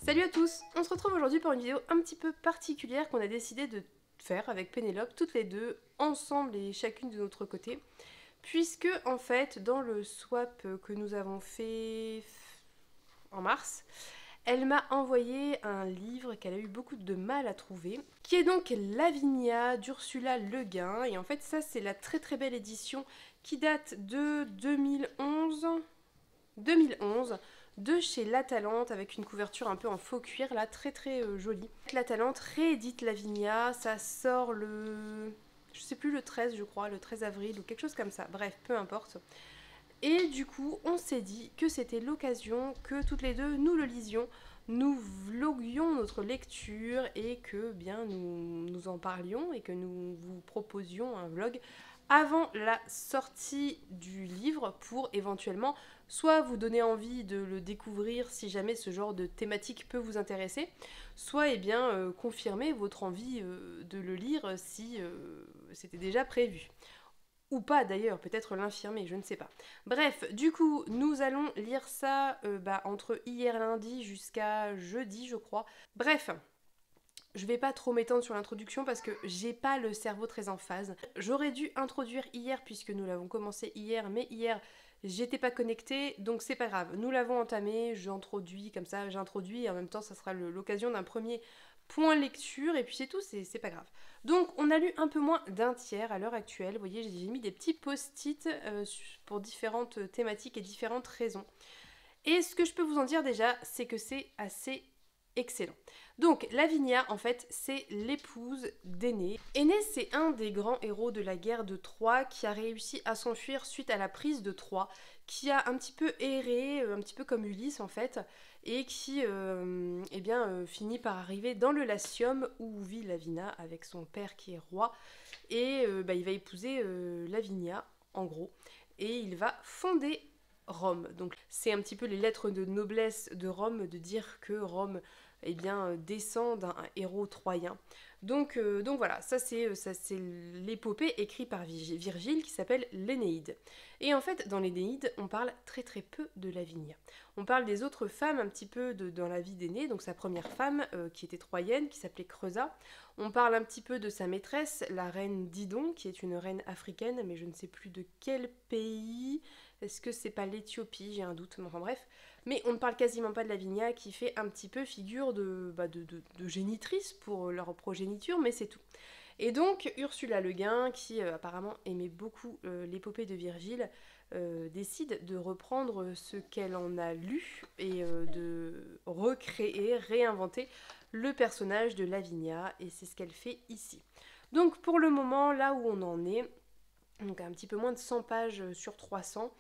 Salut à tous, on se retrouve aujourd'hui pour une vidéo un petit peu particulière qu'on a décidé de faire avec Pénélope, toutes les deux, ensemble et chacune de notre côté. Puisque en fait, dans le swap que nous avons fait en mars, elle m'a envoyé un livre qu'elle a eu beaucoup de mal à trouver, qui est donc Lavinia d'Ursula Le Guin. Et en fait, ça c'est la très très belle édition qui date de 2011 de chez La Talente, avec une couverture un peu en faux cuir là, très très jolie. La Talente réédite Lavinia, ça sort le... je sais plus, le 13 je crois, le 13 avril ou quelque chose comme ça, bref, peu importe. Et du coup, on s'est dit que c'était l'occasion que toutes les deux nous le lisions, nous vloguions notre lecture et que bien nous en parlions et que nous vous proposions un vlog avant la sortie du livre pour éventuellement soit vous donner envie de le découvrir si jamais ce genre de thématique peut vous intéresser, soit confirmer votre envie de le lire si c'était déjà prévu. Ou pas d'ailleurs, peut-être l'infirmer, je ne sais pas. Bref, du coup, nous allons lire ça entre hier lundi jusqu'à jeudi, je crois. Bref, je vais pas trop m'étendre sur l'introduction parce que j'ai pas le cerveau très en phase. J'aurais dû introduire hier puisque nous l'avons commencé hier, mais hier j'étais pas connectée, donc c'est pas grave. Nous l'avons entamé, j'introduis comme ça, j'introduis et en même temps ça sera l'occasion d'un premier point lecture et puis c'est tout, c'est pas grave. Donc on a lu un peu moins d'un tiers à l'heure actuelle. Vous voyez, j'ai mis des petits post-it pour différentes thématiques et différentes raisons. Et ce que je peux vous en dire déjà, c'est que c'est assez excellent. Donc Lavinia, en fait, c'est l'épouse d'Énée. Énée, c'est un des grands héros de la guerre de Troie qui a réussi à s'enfuir suite à la prise de Troie, qui a un petit peu erré, un petit peu comme Ulysse en fait, et qui finit par arriver dans le Latium où vit Lavinia avec son père qui est roi, et il va épouser Lavinia, en gros, et il va fonder Rome. Donc c'est un petit peu les lettres de noblesse de Rome de dire que Rome descend d'un héros troyen. Donc voilà, ça c'est l'épopée écrite par Virgile qui s'appelle l'Énéide. Et en fait, dans l'Énéide, on parle très très peu de Lavinia. On parle des autres femmes un petit peu dans la vie d'Énée, donc sa première femme qui était troyenne, qui s'appelait Creusa. On parle un petit peu de sa maîtresse, la reine Didon, qui est une reine africaine, mais je ne sais plus de quel pays. Est-ce que c'est pas l'Éthiopie? J'ai un doute, mais enfin bref. Mais on ne parle quasiment pas de Lavinia, qui fait un petit peu figure de génitrice pour leur progéniture, mais c'est tout. Et donc Ursula Le Guin, qui apparemment aimait beaucoup l'épopée de Virgile, décide de reprendre ce qu'elle en a lu et de recréer, réinventer le personnage de Lavinia, et c'est ce qu'elle fait ici. Donc pour le moment, là où on en est, donc un petit peu moins de 100 pages sur 300,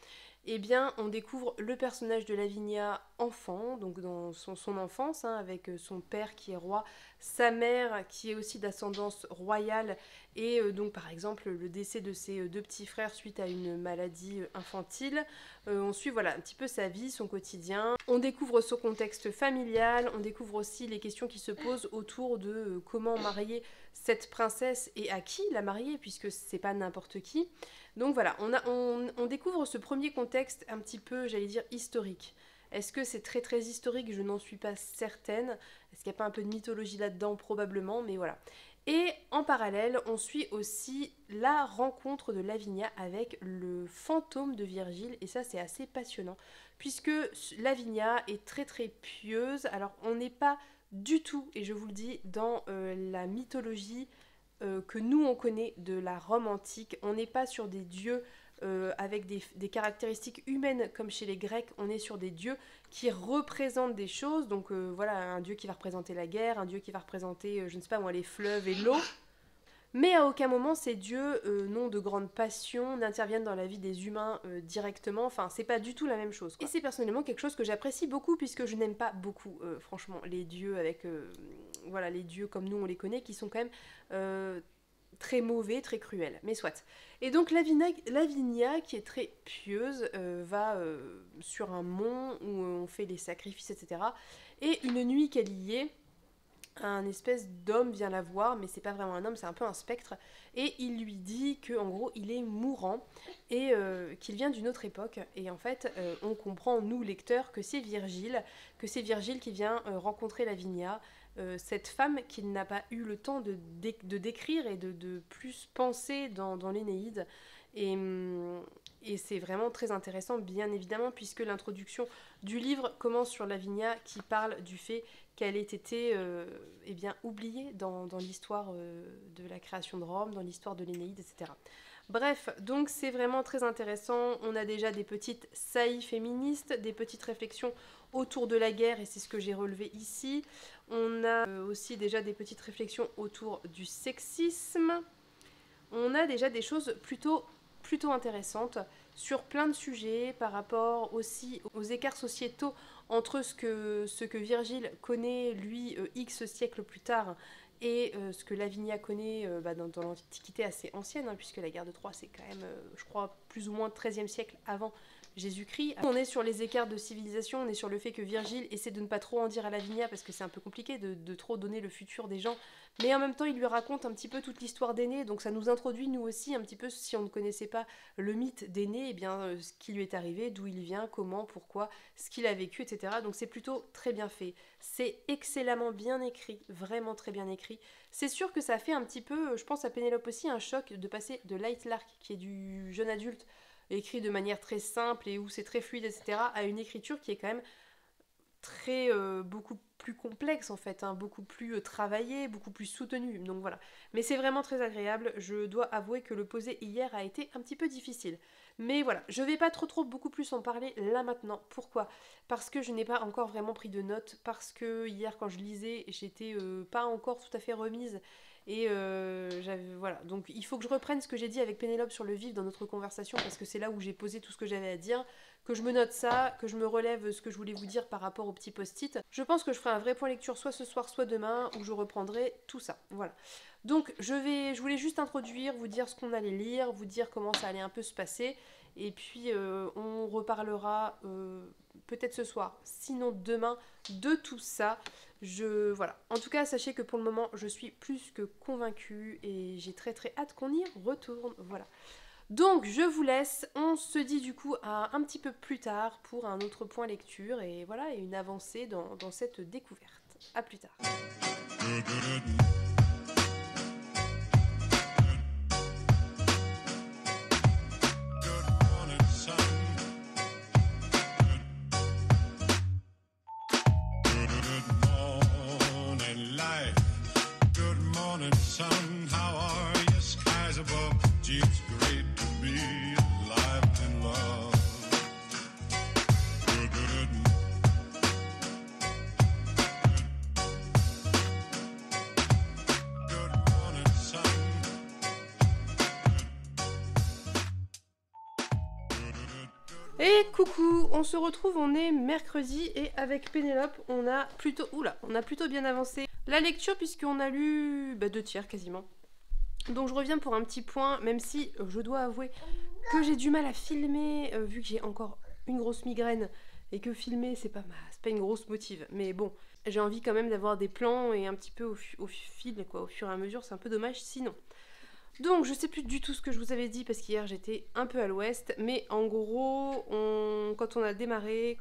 eh bien on découvre le personnage de Lavinia enfant, donc dans son enfance, avec son père qui est roi, sa mère qui est aussi d'ascendance royale, et donc par exemple le décès de ses deux petits frères suite à une maladie infantile. On suit voilà un petit peu sa vie, son quotidien. On découvre son contexte familial, on découvre aussi les questions qui se posent autour de comment marier cette princesse et à qui la marier, puisque c'est pas n'importe qui. Donc voilà, on découvre ce premier contexte un petit peu, j'allais dire, historique. Est-ce que c'est très très historique? Je n'en suis pas certaine. Est-ce qu'il n'y a pas un peu de mythologie là-dedans? Probablement, mais voilà. Et en parallèle, on suit aussi la rencontre de Lavinia avec le fantôme de Virgile, et ça c'est assez passionnant, puisque Lavinia est très très pieuse. Alors on n'est pas du tout, et je vous le dis, dans la mythologie que nous on connaît de la Rome antique. On n'est pas sur des dieux avec des caractéristiques humaines comme chez les Grecs. On est sur des dieux qui représentent des choses. Donc voilà, un dieu qui va représenter la guerre, un dieu qui va représenter, je ne sais pas moi, les fleuves et l'eau. Mais à aucun moment ces dieux n'ont de grande passion, n'interviennent dans la vie des humains directement, enfin c'est pas du tout la même chose, quoi. Et c'est personnellement quelque chose que j'apprécie beaucoup, puisque je n'aime pas beaucoup franchement les dieux avec voilà, les dieux comme nous on les connaît, qui sont quand même très mauvais, très cruels, mais soit. Et donc Lavinia, qui est très pieuse, va sur un mont où on fait des sacrifices, etc. Et une nuit qu'elle y est, un espèce d'homme vient la voir, mais c'est pas vraiment un homme, c'est un peu un spectre, et il lui dit que en gros il est mourant et qu'il vient d'une autre époque. Et en fait, on comprend nous lecteurs que c'est Virgile qui vient rencontrer Lavinia, cette femme qu'il n'a pas eu le temps de décrire et de plus penser dans l'Énéide. Et, et c'est vraiment très intéressant, bien évidemment, puisque l'introduction du livre commence sur Lavinia qui parle du fait qu'elle ait été eh bien, oubliée dans l'histoire de la création de Rome, dans l'histoire de l'Énéide, etc. Bref, donc c'est vraiment très intéressant. On a déjà des petites saillies féministes, des petites réflexions autour de la guerre, et c'est ce que j'ai relevé ici. On a aussi déjà des petites réflexions autour du sexisme. On a déjà des choses plutôt intéressantes sur plein de sujets par rapport aussi aux écarts sociétaux entre ce que Virgile connaît, lui, X siècles plus tard, et ce que Lavinia connaît dans l'Antiquité assez ancienne, hein, puisque la guerre de Troie, c'est quand même, je crois, plus ou moins 13e siècle avant Jésus-Christ. On est sur les écarts de civilisation, on est sur le fait que Virgile essaie de ne pas trop en dire à Lavinia, parce que c'est un peu compliqué de trop donner le futur des gens, mais en même temps il lui raconte un petit peu toute l'histoire d'Énée, donc ça nous introduit nous aussi un petit peu, si on ne connaissait pas le mythe d'Énée, eh bien, ce qui lui est arrivé, d'où il vient, comment, pourquoi, ce qu'il a vécu, etc. Donc c'est plutôt très bien fait. C'est excellemment bien écrit, vraiment très bien écrit. C'est sûr que ça fait un petit peu, je pense à Pénélope aussi, un choc de passer de Light Lark, qui est du jeune adulte, écrit de manière très simple et où c'est très fluide, etc., à une écriture qui est quand même très beaucoup plus complexe en fait, hein, beaucoup plus travaillée, beaucoup plus soutenue, donc voilà. Mais c'est vraiment très agréable, je dois avouer que le poser hier a été un petit peu difficile. Mais voilà, je vais pas trop beaucoup plus en parler là maintenant. Pourquoi ? Parce que je n'ai pas encore vraiment pris de notes, parce que hier quand je lisais, j'étais pas encore tout à fait remise. Et voilà, donc il faut que je reprenne ce que j'ai dit avec Pénélope sur le vif dans notre conversation, parce que c'est là où j'ai posé tout ce que j'avais à dire, que je me note ça, que je me relève ce que je voulais vous dire par rapport au petit post-it. Je pense que je ferai un vrai point lecture soit ce soir, soit demain, où je reprendrai tout ça. Voilà. Donc je voulais juste introduire, vous dire ce qu'on allait lire, vous dire comment ça allait un peu se passer, et puis on reparlera peut-être ce soir, sinon demain, de tout ça. Voilà. En tout cas, sachez que pour le moment, je suis plus que convaincue et j'ai très hâte qu'on y retourne. Voilà. Donc, je vous laisse. On se dit du coup à un petit peu plus tard pour un autre point lecture et voilà, et une avancée dans cette découverte. À plus tard. Et coucou, on se retrouve, on est mercredi et avec Pénélope, on a plutôt bien avancé la lecture puisqu'on a lu 2 tiers quasiment. Donc je reviens pour un petit point, même si je dois avouer que j'ai du mal à filmer vu que j'ai encore une grosse migraine et que filmer c'est pas une grosse motive. Mais bon, j'ai envie quand même d'avoir des plans et un petit peu au fil, quoi, au fur et à mesure, c'est un peu dommage sinon. Donc je sais plus du tout ce que je vous avais dit parce qu'hier j'étais un peu à l'ouest, mais en gros quand on a démarré,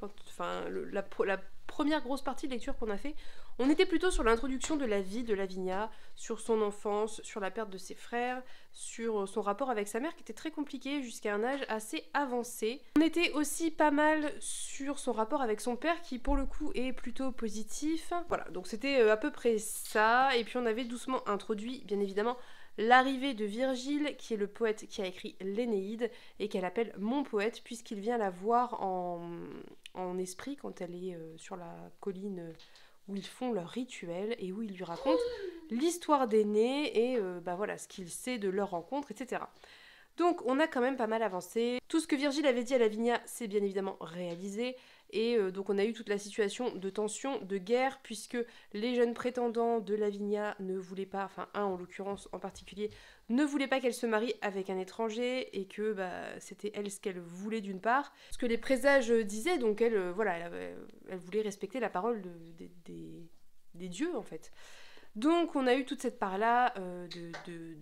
la première grosse partie de lecture qu'on a fait, on était plutôt sur l'introduction de la vie de Lavinia, sur son enfance, sur la perte de ses frères, sur son rapport avec sa mère qui était très compliqué jusqu'à un âge assez avancé. On était aussi pas mal sur son rapport avec son père qui pour le coup est plutôt positif. Voilà, donc c'était à peu près ça, et puis on avait doucement introduit bien évidemment l'arrivée de Virgile, qui est le poète qui a écrit l'Énéide, et qu'elle appelle mon poète, puisqu'il vient la voir en esprit quand elle est sur la colline où ils font leur rituel, et où il lui raconte l'histoire d'Énée, et voilà, ce qu'il sait de leur rencontre, etc. Donc on a quand même pas mal avancé. Tout ce que Virgile avait dit à Lavinia, c'est bien évidemment réalisé. Et donc on a eu toute la situation de tension, de guerre, puisque les jeunes prétendants de Lavinia ne voulaient pas, enfin un en l'occurrence en particulier, ne voulait pas qu'elle se marie avec un étranger, et que c'était elle ce qu'elle voulait d'une part. Ce que les présages disaient, donc elle voulait respecter la parole des dieux en fait. Donc on a eu toute cette part-là de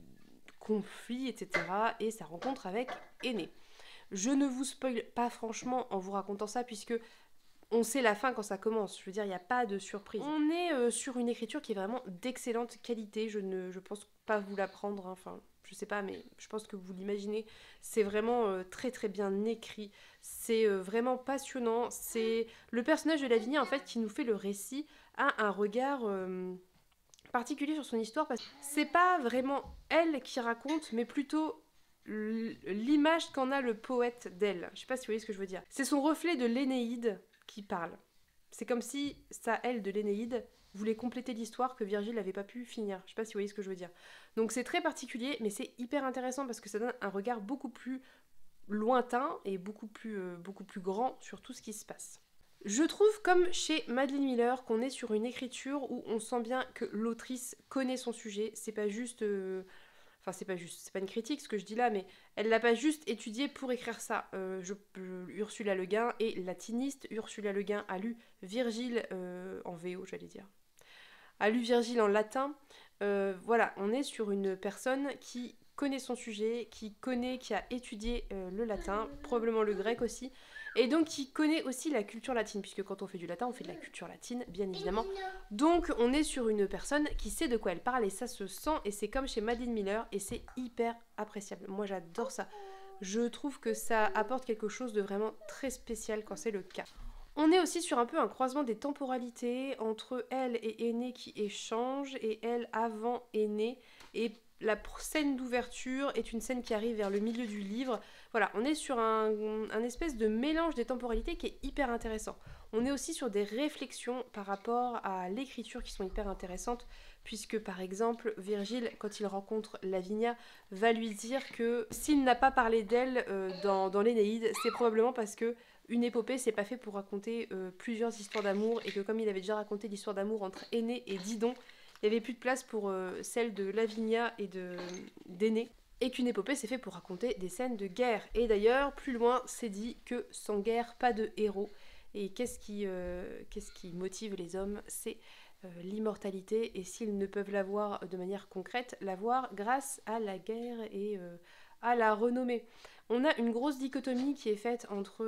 conflit, etc. et sa rencontre avec Aîné. Je ne vous spoil pas franchement en vous racontant ça, puisque on sait la fin quand ça commence. Je veux dire, il n'y a pas de surprise. On est sur une écriture qui est vraiment d'excellente qualité. Je pense pas vous l'apprendre, hein. Enfin, je sais pas, mais je pense que vous l'imaginez. C'est vraiment très très bien écrit. C'est vraiment passionnant. C'est le personnage de Lavinia, en fait, qui nous fait le récit, a un regard particulier sur son histoire, parce que c'est pas vraiment elle qui raconte, mais plutôt l'image qu'en a le poète d'elle. Je sais pas si vous voyez ce que je veux dire. C'est son reflet de l'Énéide qui parle. C'est comme si sa elle de l'Énéide voulait compléter l'histoire que Virgile n'avait pas pu finir. Je sais pas si vous voyez ce que je veux dire. Donc c'est très particulier, mais c'est hyper intéressant parce que ça donne un regard beaucoup plus lointain et beaucoup plus grand sur tout ce qui se passe. Je trouve, comme chez Madeline Miller, qu'on est sur une écriture où on sent bien que l'autrice connaît son sujet. C'est pas juste... Enfin, c'est pas une critique ce que je dis là, mais elle l'a pas juste étudié pour écrire ça. Ursula Le Guin est latiniste. Ursula Le Guin a lu Virgile en VO, j'allais dire. A lu Virgile en latin. Voilà, on est sur une personne qui connaît son sujet, qui a étudié le latin, probablement le grec aussi, et donc qui connaît aussi la culture latine, puisque quand on fait du latin, on fait de la culture latine, bien évidemment. Donc on est sur une personne qui sait de quoi elle parle, et ça se sent, et c'est comme chez Madeline Miller, et c'est hyper appréciable. Moi j'adore ça. Je trouve que ça apporte quelque chose de vraiment très spécial quand c'est le cas. On est aussi sur un peu un croisement des temporalités entre elle et Aîné qui échangent, et elle avant Aîné, et la scène d'ouverture est une scène qui arrive vers le milieu du livre. Voilà, on est sur un espèce de mélange des temporalités qui est hyper intéressant. On est aussi sur des réflexions par rapport à l'écriture qui sont hyper intéressantes, puisque par exemple, Virgile, quand il rencontre Lavinia, va lui dire que s'il n'a pas parlé d'elle dans l'Énéide, c'est probablement parce que une épopée, c'est pas fait pour raconter plusieurs histoires d'amour, et que comme il avait déjà raconté l'histoire d'amour entre Aîné et Didon, il n'y avait plus de place pour celle de Lavinia et d'Aîné, et qu'une épopée c'est fait pour raconter des scènes de guerre. Et d'ailleurs, plus loin, c'est dit que sans guerre, pas de héros. Et qu'est-ce qui motive les hommes? C'est l'immortalité, et s'ils ne peuvent l'avoir de manière concrète, l'avoir grâce à la guerre et à la renommée. On a une grosse dichotomie qui est faite entre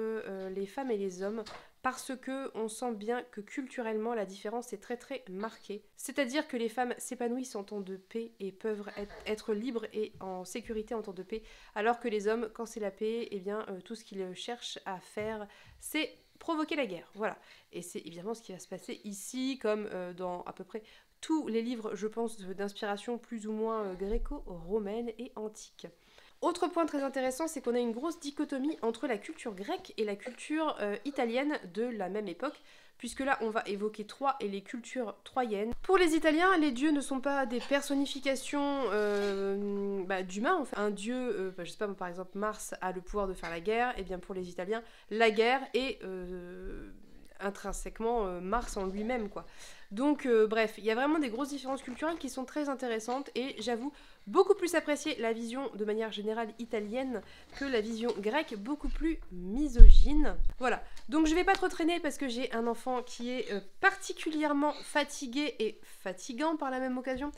les femmes et les hommes, parce que on sent bien que culturellement la différence est très très marquée. C'est-à-dire que les femmes s'épanouissent en temps de paix et peuvent être libres et en sécurité en temps de paix, alors que les hommes, quand c'est la paix, eh bien tout ce qu'ils cherchent à faire, c'est provoquer la guerre. Voilà. Et c'est évidemment ce qui va se passer ici, comme dans à peu près tous les livres, je pense, d'inspiration plus ou moins gréco-romaine et antique. Autre point très intéressant, c'est qu'on a une grosse dichotomie entre la culture grecque et la culture italienne de la même époque, puisque là on va évoquer Troie et les cultures troyennes. Pour les Italiens, les dieux ne sont pas des personnifications d'humains. En fait. Un dieu, je sais pas, par exemple Mars a le pouvoir de faire la guerre, et bien pour les Italiens, la guerre est intrinsèquement Mars en lui-même, quoi. Donc bref, il y a vraiment des grosses différences culturelles qui sont très intéressantes, et j'avoue beaucoup plus apprécier la vision de manière générale italienne que la vision grecque, beaucoup plus misogyne. Voilà, donc je vais pas trop traîner parce que j'ai un enfant qui est particulièrement fatigué et fatigant par la même occasion.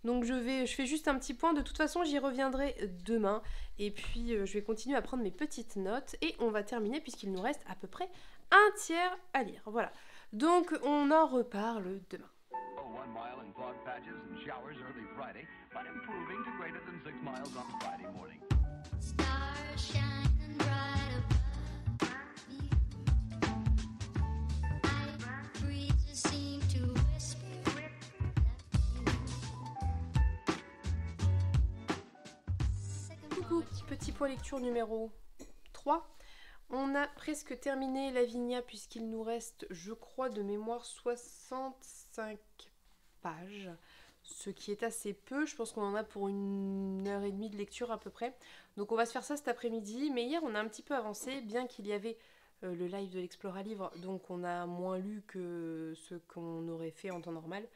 Donc je fais juste un petit point, de toute façon j'y reviendrai demain, et puis je vais continuer à prendre mes petites notes, et on va terminer puisqu'il nous reste à peu près un tiers à lire. Voilà, donc on en reparle demain. 1 mile in fog patches and showers early Friday, but improving to greater than 6 miles on Friday morning. Stars shining bright above me. Night breezes seem to whisper Coucou, petit point lecture numéro 3. On a presque terminé Lavinia puisqu'il nous reste, je crois, de mémoire 65 pages, ce qui est assez peu. Je pense qu'on en a pour 1h30 de lecture à peu près. Donc on va se faire ça cet après-midi, mais hier on a un petit peu avancé, bien qu'il y avait le live de l'Explora Livre, donc on a moins lu que ce qu'on aurait fait en temps normal,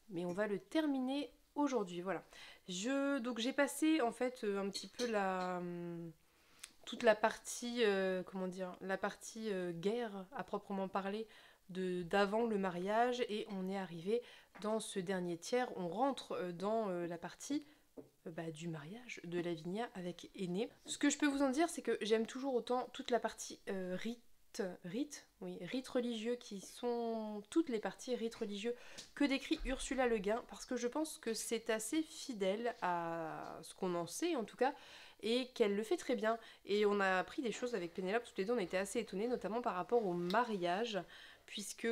mais on va le terminer aujourd'hui, voilà. Donc j'ai passé en fait un petit peu toute la partie, la partie guerre à proprement parler d'avant le mariage, et on est arrivé dans ce dernier tiers, on rentre dans la partie du mariage de Lavinia avec Aîné. Ce que je peux vous en dire, c'est que j'aime toujours autant toute la partie rites religieux, qui sont toutes les parties rites religieux que décrit Ursula Le Guin, parce que je pense que c'est assez fidèle à ce qu'on en sait en tout cas, et qu'elle le fait très bien. Et on a appris des choses avec Pénélope, toutes les deux on était assez étonnés, notamment par rapport au mariage, puisque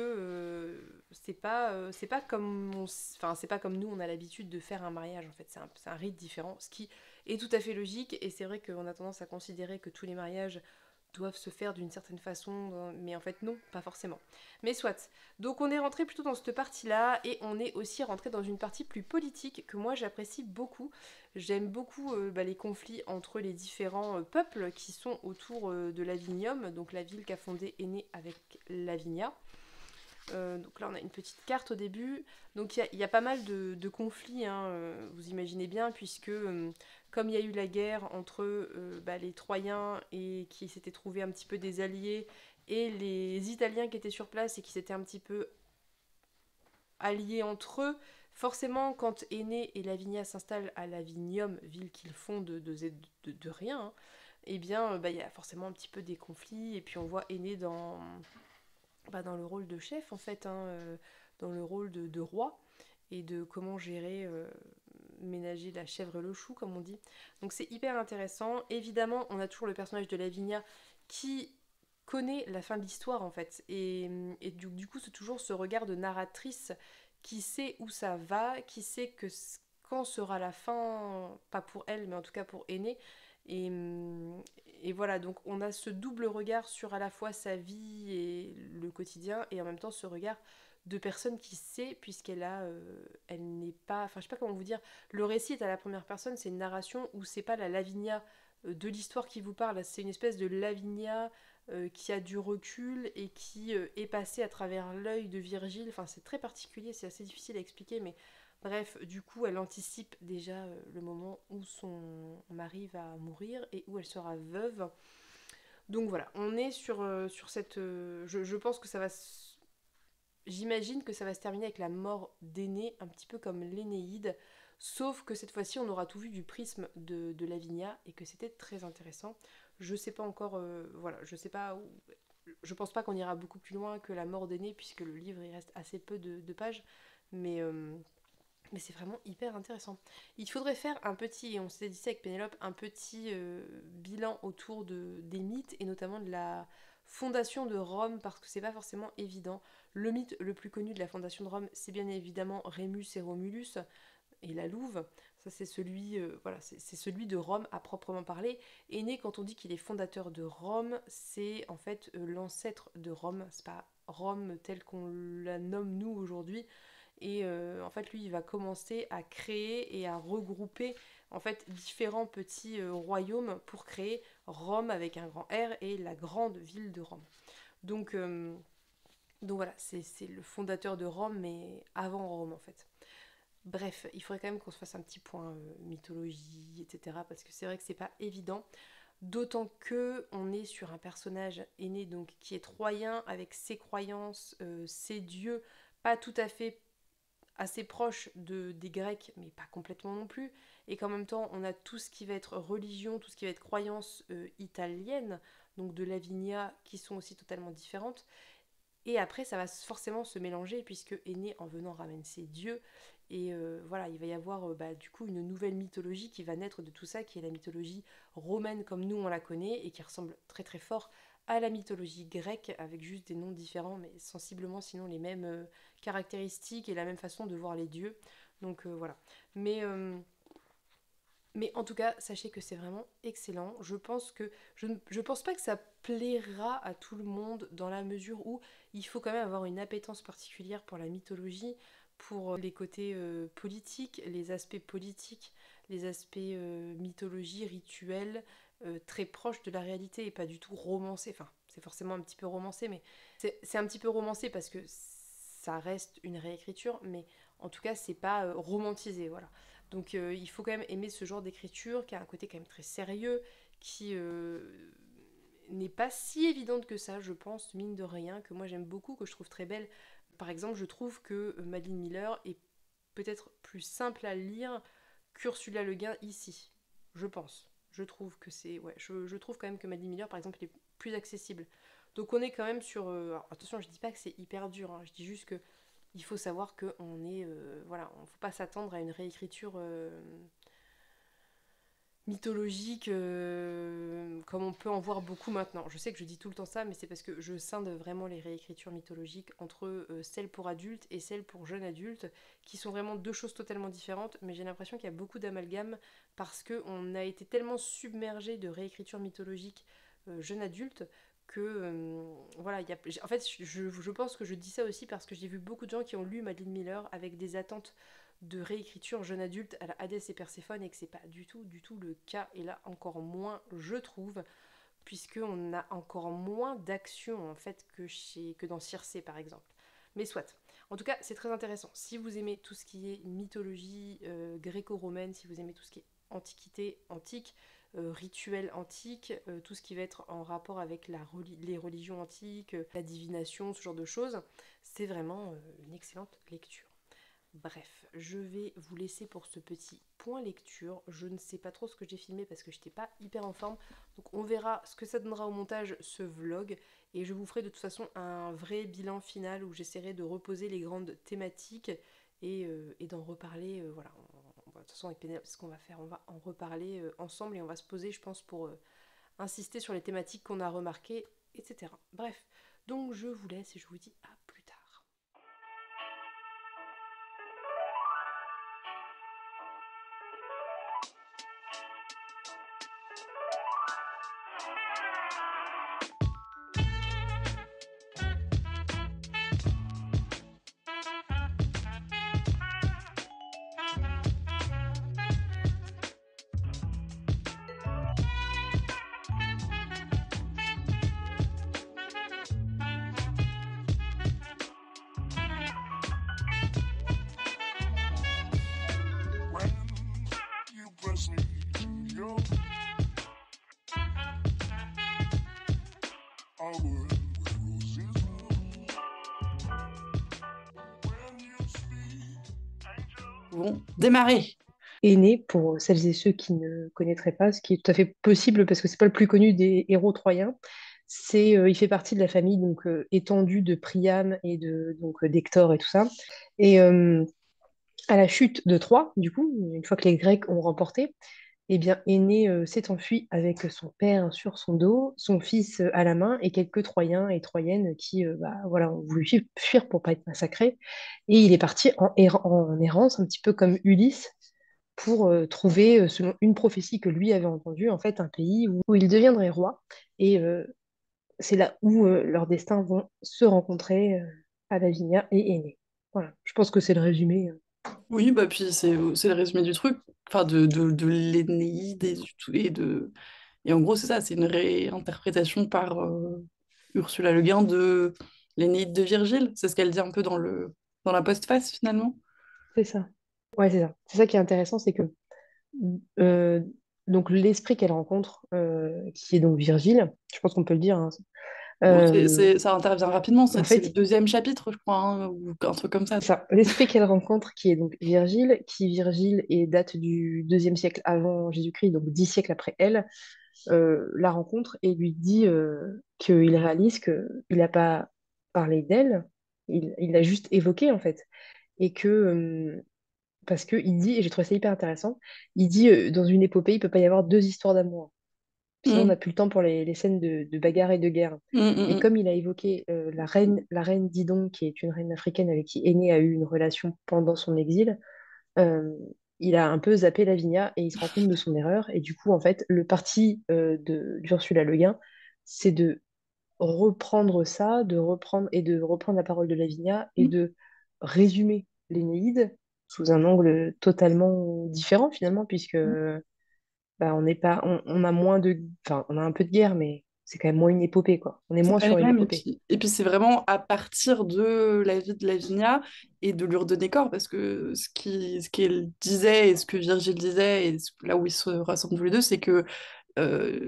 c'est pas comme c'est pas comme nous on a l'habitude de faire un mariage, en fait c'est un rite différent, ce qui est tout à fait logique. Et c'est vrai qu'on a tendance à considérer que tous les mariages doivent se faire d'une certaine façon, mais en fait non, pas forcément. Mais soit. Donc on est rentré plutôt dans cette partie-là, et on est aussi rentré dans une partie plus politique que moi j'apprécie beaucoup. J'aime beaucoup les conflits entre les différents peuples qui sont autour de Lavinium, donc la ville qu'a fondée Aîné avec Lavinia. Donc là on a une petite carte au début, donc il y a pas mal de conflits, hein, vous imaginez bien, puisque comme il y a eu la guerre entre les Troyens, et qui s'étaient trouvés un petit peu des alliés, et les Italiens qui étaient sur place et qui s'étaient un petit peu alliés entre eux, forcément quand Aîné et Lavinia s'installent à Lavinium, ville qu'ils font de rien, hein, eh bien il y a forcément un petit peu des conflits, et puis on voit Aîné dans le rôle de chef en fait, hein, dans le rôle de roi, et de comment gérer, ménager la chèvre et le chou comme on dit. Donc c'est hyper intéressant. Évidemment on a toujours le personnage de Lavinia qui connaît la fin de l'histoire en fait, et du coup c'est toujours ce regard de narratrice qui sait où ça va, qui sait que quand sera la fin, pas pour elle mais en tout cas pour Aîné. Et, et voilà, donc on a ce double regard sur à la fois sa vie et le quotidien, et en même temps ce regard de personne qui sait, puisqu'elle a, elle n'est pas, enfin je sais pas comment vous dire, le récit est à la première personne, c'est une narration où c'est pas la Lavinia de l'histoire qui vous parle, c'est une espèce de Lavinia qui a du recul et qui est passée à travers l'œil de Virgile, enfin c'est très particulier, c'est assez difficile à expliquer, mais bref, du coup, elle anticipe déjà le moment où son mari va mourir et où elle sera veuve. Donc voilà, on est sur cette... je pense que ça va... J'imagine que ça va se terminer avec la mort d'Aîné, un petit peu comme l'Énéide, sauf que cette fois-ci, on aura tout vu du prisme de Lavinia, et que c'était très intéressant. Je sais pas encore... voilà, je sais pas... Je pense pas qu'on ira beaucoup plus loin que la mort d'Aîné, puisque le livre, il reste assez peu de pages, mais... Mais c'est vraiment hyper intéressant. Il faudrait faire un petit, et on s'était dit ça avec Pénélope, un petit bilan autour des mythes, et notamment de la fondation de Rome, parce que c'est pas forcément évident. Le mythe le plus connu de la fondation de Rome, c'est bien évidemment Rémus et Romulus et la Louve. Ça c'est celui, voilà, c'est celui de Rome à proprement parler. Aîné, quand on dit qu'il est fondateur de Rome, c'est en fait l'ancêtre de Rome. C'est pas Rome telle qu'on la nomme nous aujourd'hui. Et en fait lui il va commencer à créer et à regrouper en fait différents petits royaumes pour créer Rome avec un grand R, et la grande ville de Rome. Donc, donc voilà, c'est le fondateur de Rome, mais avant Rome en fait. Bref, il faudrait quand même qu'on se fasse un petit point mythologie, etc. Parce que c'est vrai que c'est pas évident. D'autant que on est sur un personnage Aîné, donc qui est troyen, avec ses croyances, ses dieux, pas tout à fait assez proche des Grecs, mais pas complètement non plus, et qu'en même temps on a tout ce qui va être religion, tout ce qui va être croyance italienne, donc de Lavinia, qui sont aussi totalement différentes. Et après ça va forcément se mélanger, puisque Aîné en venant ramène ses dieux, et voilà, il va y avoir du coup une nouvelle mythologie qui va naître de tout ça, qui est la mythologie romaine comme nous on la connaît, et qui ressemble très très fort à la mythologie grecque, avec juste des noms différents, mais sensiblement sinon les mêmes caractéristiques et la même façon de voir les dieux. Donc voilà. Mais en tout cas, sachez que c'est vraiment excellent. Je pense pas que ça plaira à tout le monde, dans la mesure où il faut quand même avoir une appétence particulière pour la mythologie, pour les côtés politiques, les aspects mythologie, rituels, très proches de la réalité et pas du tout romancés. Enfin, c'est forcément un petit peu romancé, mais c'est un petit peu romancé parce que ça reste une réécriture, mais en tout cas, c'est pas romantisé, voilà. Donc il faut quand même aimer ce genre d'écriture qui a un côté quand même très sérieux, qui n'est pas si évidente que ça, je pense, mine de rien, que moi j'aime beaucoup, que je trouve très belle. Par exemple, je trouve que Madeleine Miller est peut-être plus simple à lire qu'Ursula Le Guin ici, je pense. Je trouve que c'est... Ouais, je trouve quand même que Madeleine Miller, par exemple, est plus accessible. Donc on est quand même sur... alors, attention, je dis pas que c'est hyper dur, hein, je dis juste que il faut savoir qu'on est... voilà, on ne faut pas s'attendre à une réécriture mythologique comme on peut en voir beaucoup maintenant. Je sais que je dis tout le temps ça, mais c'est parce que je scinde vraiment les réécritures mythologiques entre celles pour adultes et celles pour jeunes adultes, qui sont vraiment deux choses totalement différentes, mais j'ai l'impression qu'il y a beaucoup d'amalgame parce qu'on a été tellement submergé de réécritures mythologiques jeunes adultes que voilà, en fait je pense que je dis ça aussi parce que j'ai vu beaucoup de gens qui ont lu Madeleine Miller avec des attentes de réécriture jeune adulte à la Hadès et Perséphone et que c'est pas du tout le cas, et là encore moins je trouve, puisqu'on a encore moins d'action en fait que dans Circé par exemple. Mais soit. En tout cas, c'est très intéressant. Si vous aimez tout ce qui est mythologie gréco-romaine, si vous aimez tout ce qui est antiquité antique, rituel antique, tout ce qui va être en rapport avec les religions antiques, la divination, ce genre de choses, c'est vraiment une excellente lecture. Bref, je vais vous laisser pour ce petit point lecture. Je ne sais pas trop ce que j'ai filmé parce que je n'étais pas hyper en forme. Donc on verra ce que ça donnera au montage, ce vlog. Et je vous ferai de toute façon un vrai bilan final où j'essaierai de reposer les grandes thématiques et d'en reparler. Voilà, de toute façon avec Pénélope, ce qu'on va faire, on va en reparler ensemble et on va se poser, je pense, pour insister sur les thématiques qu'on a remarquées, etc. Bref, donc je vous laisse et je vous dis à plus tard. When you press me to your I would with roses when you speak, Vont démarrer. Aîné, pour celles et ceux qui ne connaîtraient pas, ce qui est tout à fait possible parce que c'est pas le plus connu des héros troyens. Il fait partie de la famille donc étendue de Priam et de donc d'Hector et tout ça. Et à la chute de Troie, du coup, une fois que les Grecs ont remporté, eh bien, Aîné s'est enfui avec son père sur son dos, son fils à la main et quelques Troyens et Troyennes qui voilà, ont voulu fuir pour pas être massacrés. Et il est parti en errance, un petit peu comme Ulysse, pour trouver, selon une prophétie que lui avait entendue, en fait, un pays où il deviendrait roi. Et c'est là où leurs destins vont se rencontrer, à Lavinia et Aîné. Voilà, je pense que c'est le résumé. Oui, bah puis c'est le résumé du truc, enfin de l'Énéide et, et en gros c'est ça, c'est une réinterprétation par Ursula Le Guin de l'Énéide de Virgile, c'est ce qu'elle dit un peu dans la postface finalement. C'est ça. Ouais, c'est ça. C'est ça qui est intéressant, c'est que euh, donc l'esprit qu'elle rencontre, qui est donc Virgile, je pense qu'on peut le dire, hein, Bon, euh, ça intervient rapidement, en c'est le fait, deuxième chapitre, je crois, hein, ou un truc comme ça. c'est ça, l'esprit qu'elle rencontre, qui est donc Virgile, qui Virgile est date du deuxième siècle avant Jésus-Christ, donc 10 siècles après elle, la rencontre et lui dit qu'il réalise qu'il n'a pas parlé d'elle, il l'a juste évoqué en fait. Et que, parce qu'il dit, et j'ai trouvé ça hyper intéressant, il dit dans une épopée, il ne peut pas y avoir deux histoires d'amour. Sinon, on Mm, n'a plus le temps pour les scènes de bagarre et de guerre. mm, Et mm, comme il a évoqué la reine Didon, qui est une reine africaine avec qui Aîné a eu une relation pendant son exil, euh, il a un peu zappé Lavinia et il se rend compte de son erreur. Et du coup, en fait, le parti d'Ursula Le Guin, c'est de reprendre ça, de reprendre la parole de Lavinia et mm. de résumer l'Énéide sous un angle totalement différent finalement, puisque bah, on n'est pas, on a moins de, enfin, on a un peu de guerre, mais c'est quand même moins une épopée, quoi. On est C'est moins pas les sur une mêmes. épopée. Et puis c'est vraiment à partir de la vie de Lavinia et de lui redonner corps, parce que ce qu'elle disait et ce que Virgile disait, et là où ils se rassemblent tous les deux, c'est que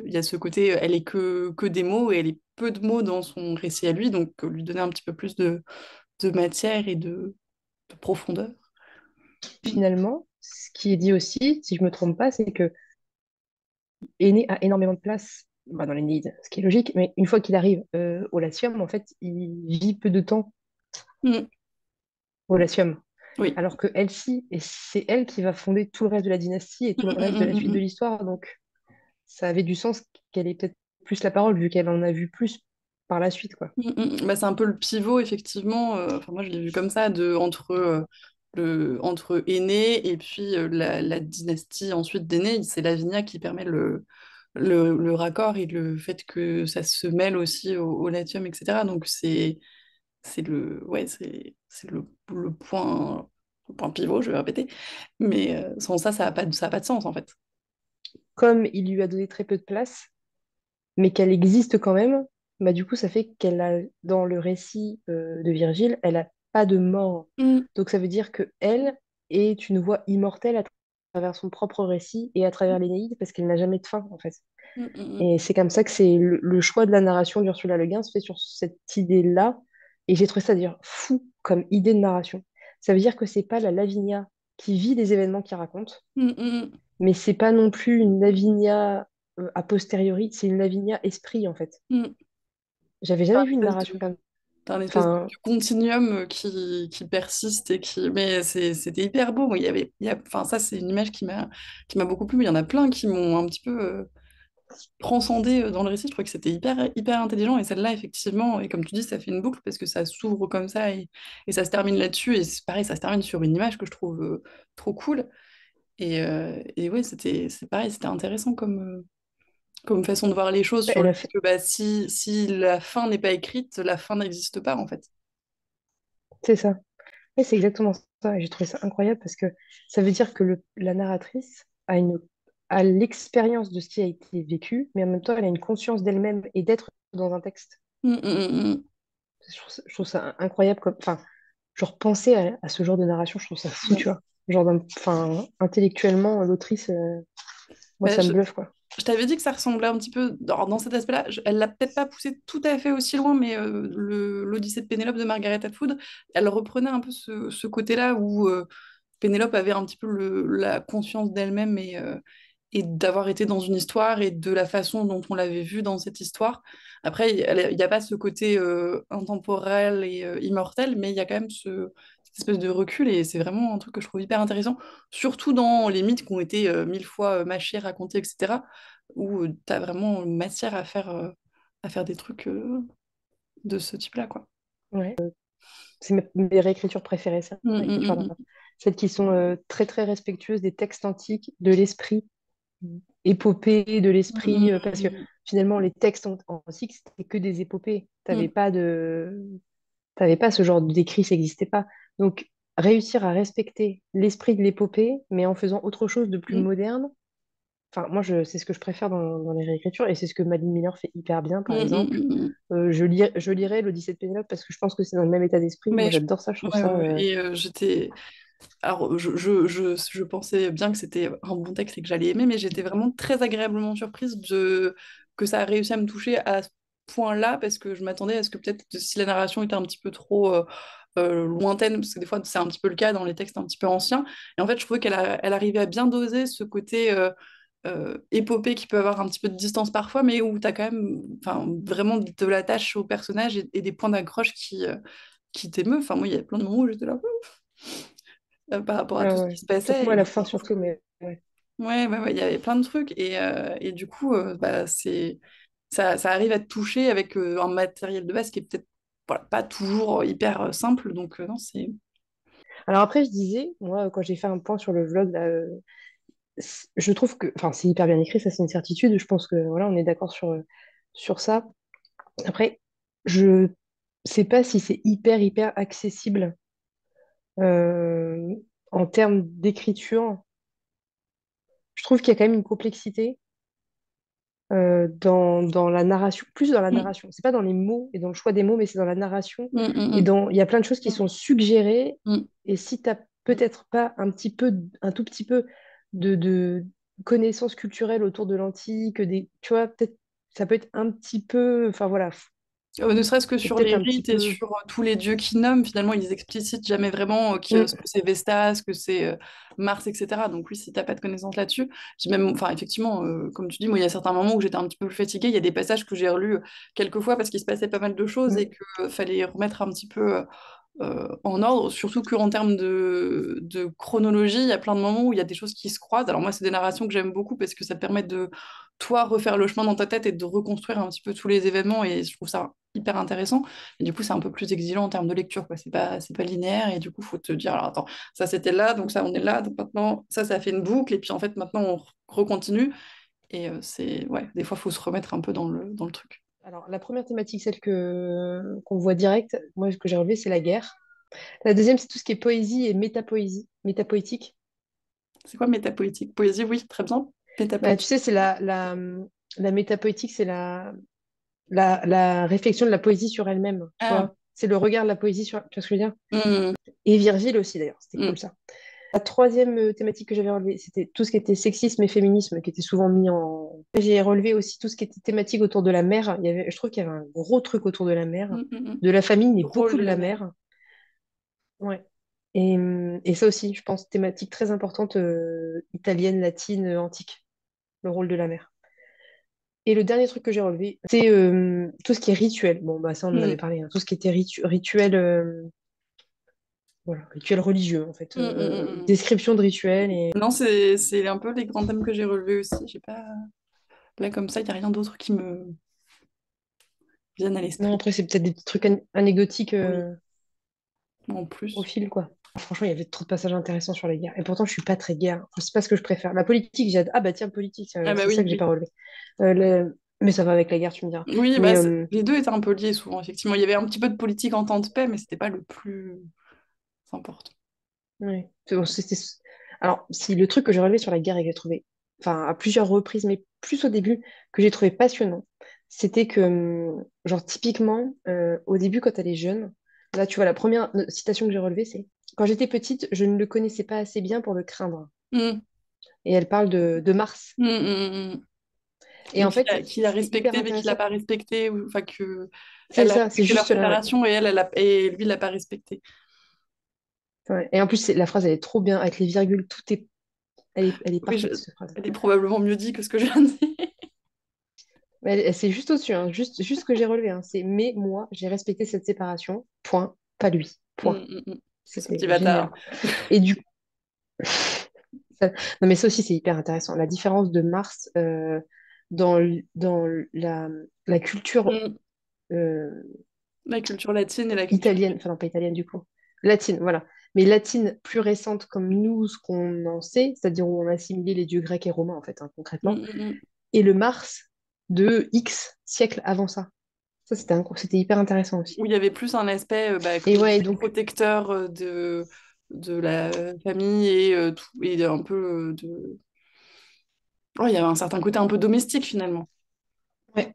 il y a ce côté, elle est que des mots et elle est peu de mots dans son récit à lui, donc lui donner un petit peu plus de matière et de profondeur. Mm. Finalement, ce qui est dit aussi, si je me trompe pas, c'est que Aîné a énormément de place bah, dans l'Énéide, ce qui est logique, mais une fois qu'il arrive au Latium, en fait, il vit peu de temps Mm. au Latium. Oui. Alors que Elsie, et c'est elle qui va fonder tout le reste de la dynastie et Mm, tout le reste de la mm, suite de mm, l'histoire. Donc, ça avait du sens qu'elle ait peut-être plus la parole, vu qu'elle en a vu plus par la suite, quoi. Bah, c'est un peu le pivot, effectivement. Enfin, moi, je l'ai vu comme ça, entre Aîné et puis la dynastie ensuite d'Aîné. C'est Lavinia qui permet le raccord et le fait que ça se mêle aussi au Latium, etc. Donc, c'est le point pivot, je vais répéter. Mais sans ça, ça a pas de sens, en fait. Comme il lui a donné très peu de place, mais qu'elle existe quand même, bah, du coup, ça fait qu'elle a, dans le récit de Virgile, elle a pas de mort. Mm, Donc, ça veut dire que elle est une voix immortelle à travers son propre récit et à travers l'Énéide, parce qu'elle n'a jamais de fin, en fait. mm, mm, Et c'est comme ça que c'est le choix de la narration d'Ursula Le Guin se fait sur cette idée-là. Et j'ai trouvé ça dire fou comme idée de narration. Ça veut dire que c'est pas la Lavinia qui vit les événements qu'il raconte, mm, mm, mais c'est pas non plus une Lavinia a posteriori, c'est une Lavinia esprit en fait. mm, mm. J'avais T'as jamais vu une une espèce narration de, comme. t'as un espèce de Enfin, continuum qui persiste et qui. Mais c'était hyper beau. Moi, enfin, ça, c'est une image qui m'a beaucoup plu. Mais il y en a plein qui m'ont un petit peu transcendé dans le récit. Je trouvais que c'était hyper, hyper intelligent. Et celle-là, effectivement, et comme tu dis, ça fait une boucle parce que ça s'ouvre comme ça et ça se termine là-dessus. Et c'est pareil, ça se termine sur une image que je trouve trop cool. Et ouais, c'est pareil, c'était intéressant comme façon de voir les choses sur elle le a fait fait. que bah, si la fin n'est pas écrite, la fin n'existe pas en fait. C'est ça. Et c'est exactement ça. Et j'ai trouvé ça incroyable parce que ça veut dire que la narratrice a l'expérience de ce qui a été vécu, mais en même temps, elle a une conscience d'elle-même et d'être dans un texte. Mm, mm, mm, Je trouve ça incroyable. Enfin, genre, penser à ce genre de narration, je trouve ça fou, mm. tu vois. Genre, enfin, intellectuellement, l'autrice, moi, Bah, ça je, me bluffe, quoi. je t'avais dit que ça ressemblait un petit peu dans cet aspect-là. Elle l'a peut-être pas poussé tout à fait aussi loin, mais l'Odyssée de Pénélope de Margaret Atwood, elle reprenait un peu ce côté-là où Pénélope avait un petit peu la conscience d'elle-même et d'avoir été dans une histoire et de la façon dont on l'avait vue dans cette histoire. Après, il n'y a pas ce côté intemporel et immortel, mais il y a quand même cette espèce de recul et c'est vraiment un truc que je trouve hyper intéressant, surtout dans les mythes qui ont été mille fois mâchés, racontés, etc., où tu as vraiment matière à faire des trucs de ce type-là, quoi. Ouais. C'est mes réécritures préférées, ces Mm, mm, réécritures-là. mm, Celles qui sont très, très respectueuses des textes antiques, de l'esprit épopée, de mm, l'esprit, mm, parce que mm, finalement, les textes antiques, c'était que des épopées. mm, T'avais pas ce genre d'écrit, ça n'existait pas. Donc, réussir à respecter l'esprit de l'épopée, mais en faisant autre chose de plus mm, moderne, enfin, moi, c'est ce que je préfère dans les réécritures, et c'est ce que Madeleine Miller fait hyper bien, mm, par mm, exemple. mm, mm. Je lirai l'Odyssée de Pénélope parce que je pense que c'est dans le même état d'esprit. Moi, Mais j'adore ça, je trouve ouais, ça. ouais, ouais. Et j'étais. Alors, je pensais bien que c'était un bon texte et que j'allais aimer, mais j'étais vraiment très agréablement surprise que ça a réussi à me toucher à ce point-là, parce que je m'attendais à ce que peut-être si la narration était un petit peu trop lointaine, parce que des fois c'est un petit peu le cas dans les textes un petit peu anciens, et en fait je trouvais elle arrivait à bien doser ce côté épopée qui peut avoir un petit peu de distance parfois, mais où tu as quand même enfin, vraiment de l'attache au personnage et des points d'accroche qui t'émeut. Enfin, moi, il y a plein de moments où j'étais là par rapport à tout ce qui Ouais. se Surtout passait. moi, à Et la je fin, trouve surtout. que, Mais ouais. ouais, ouais, ouais, il y avait plein de trucs. Et du coup, bah, ça arrive à te toucher avec un matériel de base qui est peut-être voilà, pas toujours hyper simple. Donc, non, c'est. Alors après, je disais, moi, quand j'ai fait un point sur le vlog, là, je trouve que, enfin, c'est hyper bien écrit, ça c'est une certitude. Je pense que voilà, on est d'accord sur ça. Après, je sais pas si c'est hyper, hyper accessible euh, en termes d'écriture. Je trouve qu'il y a quand même une complexité dans la narration, plus dans la Mm, narration. C'est pas dans les mots et dans le choix des mots, mais c'est dans la narration. mm, Et mm, il y a plein de choses qui sont suggérées. mm, Et si tu n'as peut-être pas un tout petit peu de connaissances culturelles autour de l'antique, tu vois, peut-être ça peut être un petit peu, enfin voilà, Ne serait-ce que c'est sur peut-être les un petit rites et peu. sur tous les dieux qu'ils nomment, finalement, ils explicitent jamais vraiment ce que Mm, c'est Vesta, ce que c'est Mars, etc. Donc oui, si t'as pas de connaissances là-dessus, j'ai même, enfin effectivement, comme tu dis, moi il y a certains moments où j'étais un petit peu fatiguée, il y a des passages que j'ai relus quelques fois parce qu'il se passait pas mal de choses et mm. que fallait remettre un petit peu en ordre, surtout qu'en termes de chronologie, il y a plein de moments où il y a des choses qui se croisent. Alors moi, c'est des narrations que j'aime beaucoup parce que ça te permet de, toi, refaire le chemin dans ta tête et de reconstruire un petit peu tous les événements et je trouve ça hyper intéressant. Et du coup, c'est un peu plus exigeant en termes de lecture, quoi. C'est pas linéaire et du coup, faut te dire, alors attends, ça c'était là, donc ça on est là, donc maintenant, ça fait une boucle et puis en fait, maintenant, on recontinue. Et ouais, des fois, faut se remettre un peu dans le truc. Alors, la première thématique, celle qu'on voit direct, moi, ce que j'ai relevé, c'est la guerre. La deuxième, c'est tout ce qui est poésie et métapoésie, métapoétique. C'est quoi métapoétique? Poésie, oui, très bien. Bah, tu Métapoétique. sais, c'est la métapoétique, c'est la réflexion de la poésie sur elle-même, tu Ah, vois. C'est le regard de la poésie sur, tu vois ce que je veux dire? hmm, Et Virgile aussi, d'ailleurs, c'était hmm. cool ça. La troisième thématique que j'avais relevée, c'était tout ce qui était sexisme et féminisme, qui était souvent mis en. J'ai relevé aussi tout ce qui était thématique autour de la mère. Je trouve qu'il y avait un gros truc autour de la mère, Mm, mm, mm. de la famille, mais Le rôle beaucoup de de la la mère. mère. Ouais. Et ça aussi, je pense, thématique très importante, italienne, latine, antique, le rôle de la mère. Et le dernier truc que j'ai relevé, c'est tout ce qui est rituel. Bon, bah ça, on en avait Mm, parlé, hein. Tout ce qui était rituel, voilà, rituel religieux, en fait. mm, mm, mm, mm. Description de rituel. Et... Non, c'est un peu les grands thèmes que j'ai relevés aussi. J'ai pas... Là, comme ça, il n'y a rien d'autre qui me vienne à Non, l'esprit. après, c'est peut-être des petits trucs anecdotiques Oui, en au plus. fil, quoi. Franchement, il y avait trop de passages intéressants sur les guerres. Et pourtant, je suis pas très guerre. Enfin, c'est pas ce que je préfère. La politique, j'adore. Ah bah tiens, politique, Ah bah c'est ça oui, que j'ai oui. pas relevé. Mais ça va avec la guerre, tu me diras. Oui, bah, Mais les deux étaient un peu liés souvent, effectivement. Il y avait un petit peu de politique en temps de paix, mais c'était pas le plus important. ouais. Alors, si le truc que j'ai relevé sur la guerre et que j'ai trouvé, enfin, à plusieurs reprises, mais plus au début, que j'ai trouvé passionnant, c'était que, genre, typiquement, au début, quand elle est jeune, là, tu vois, la première citation que j'ai relevée, c'est: Quand j'étais petite, je ne le connaissais pas assez bien pour le craindre. Mm, Et elle parle de Mars. mm, mm, mm. Et Et en fait, qu'il a ce qui est hyper respecté, mais qu'il n'a intéressant, pas respecté, ou enfin que c'est elle a ça, c'est respecté leur juste. séparation et et lui, il l'a pas respecté. Ouais. Et en plus, la phrase, elle est trop bien, avec les virgules, tout est. Elle est Oui, parfaite, cette phrase. elle est probablement mieux dit que ce que je viens de dire. Mais c'est juste au-dessus, hein, juste ce que j'ai relevé, hein, c'est: Mais moi, j'ai respecté cette séparation, point, pas lui, Mm, point. mm, mm. Ce petit C'était génial. bâtard. Et du coup, non, mais ça aussi, c'est hyper intéressant. La différence de Mars dans la culture Mm. euh, La culture latine et la culture. italienne, enfin, non, pas italienne du coup, latine, voilà. Mais latine plus récente comme nous, ce qu'on en sait, c'est-à-dire où on a assimilé les dieux grecs et romains, en fait, hein, Mm, concrètement, mm, mm. et le Mars de X siècles avant ça. Ça, c'était hyper intéressant aussi. Où il y avait plus un aspect, comme Et je ouais, disais, donc, protecteur de la famille et, tout, et un peu de... Ouais, il y avait un certain côté un peu domestique finalement. ouais,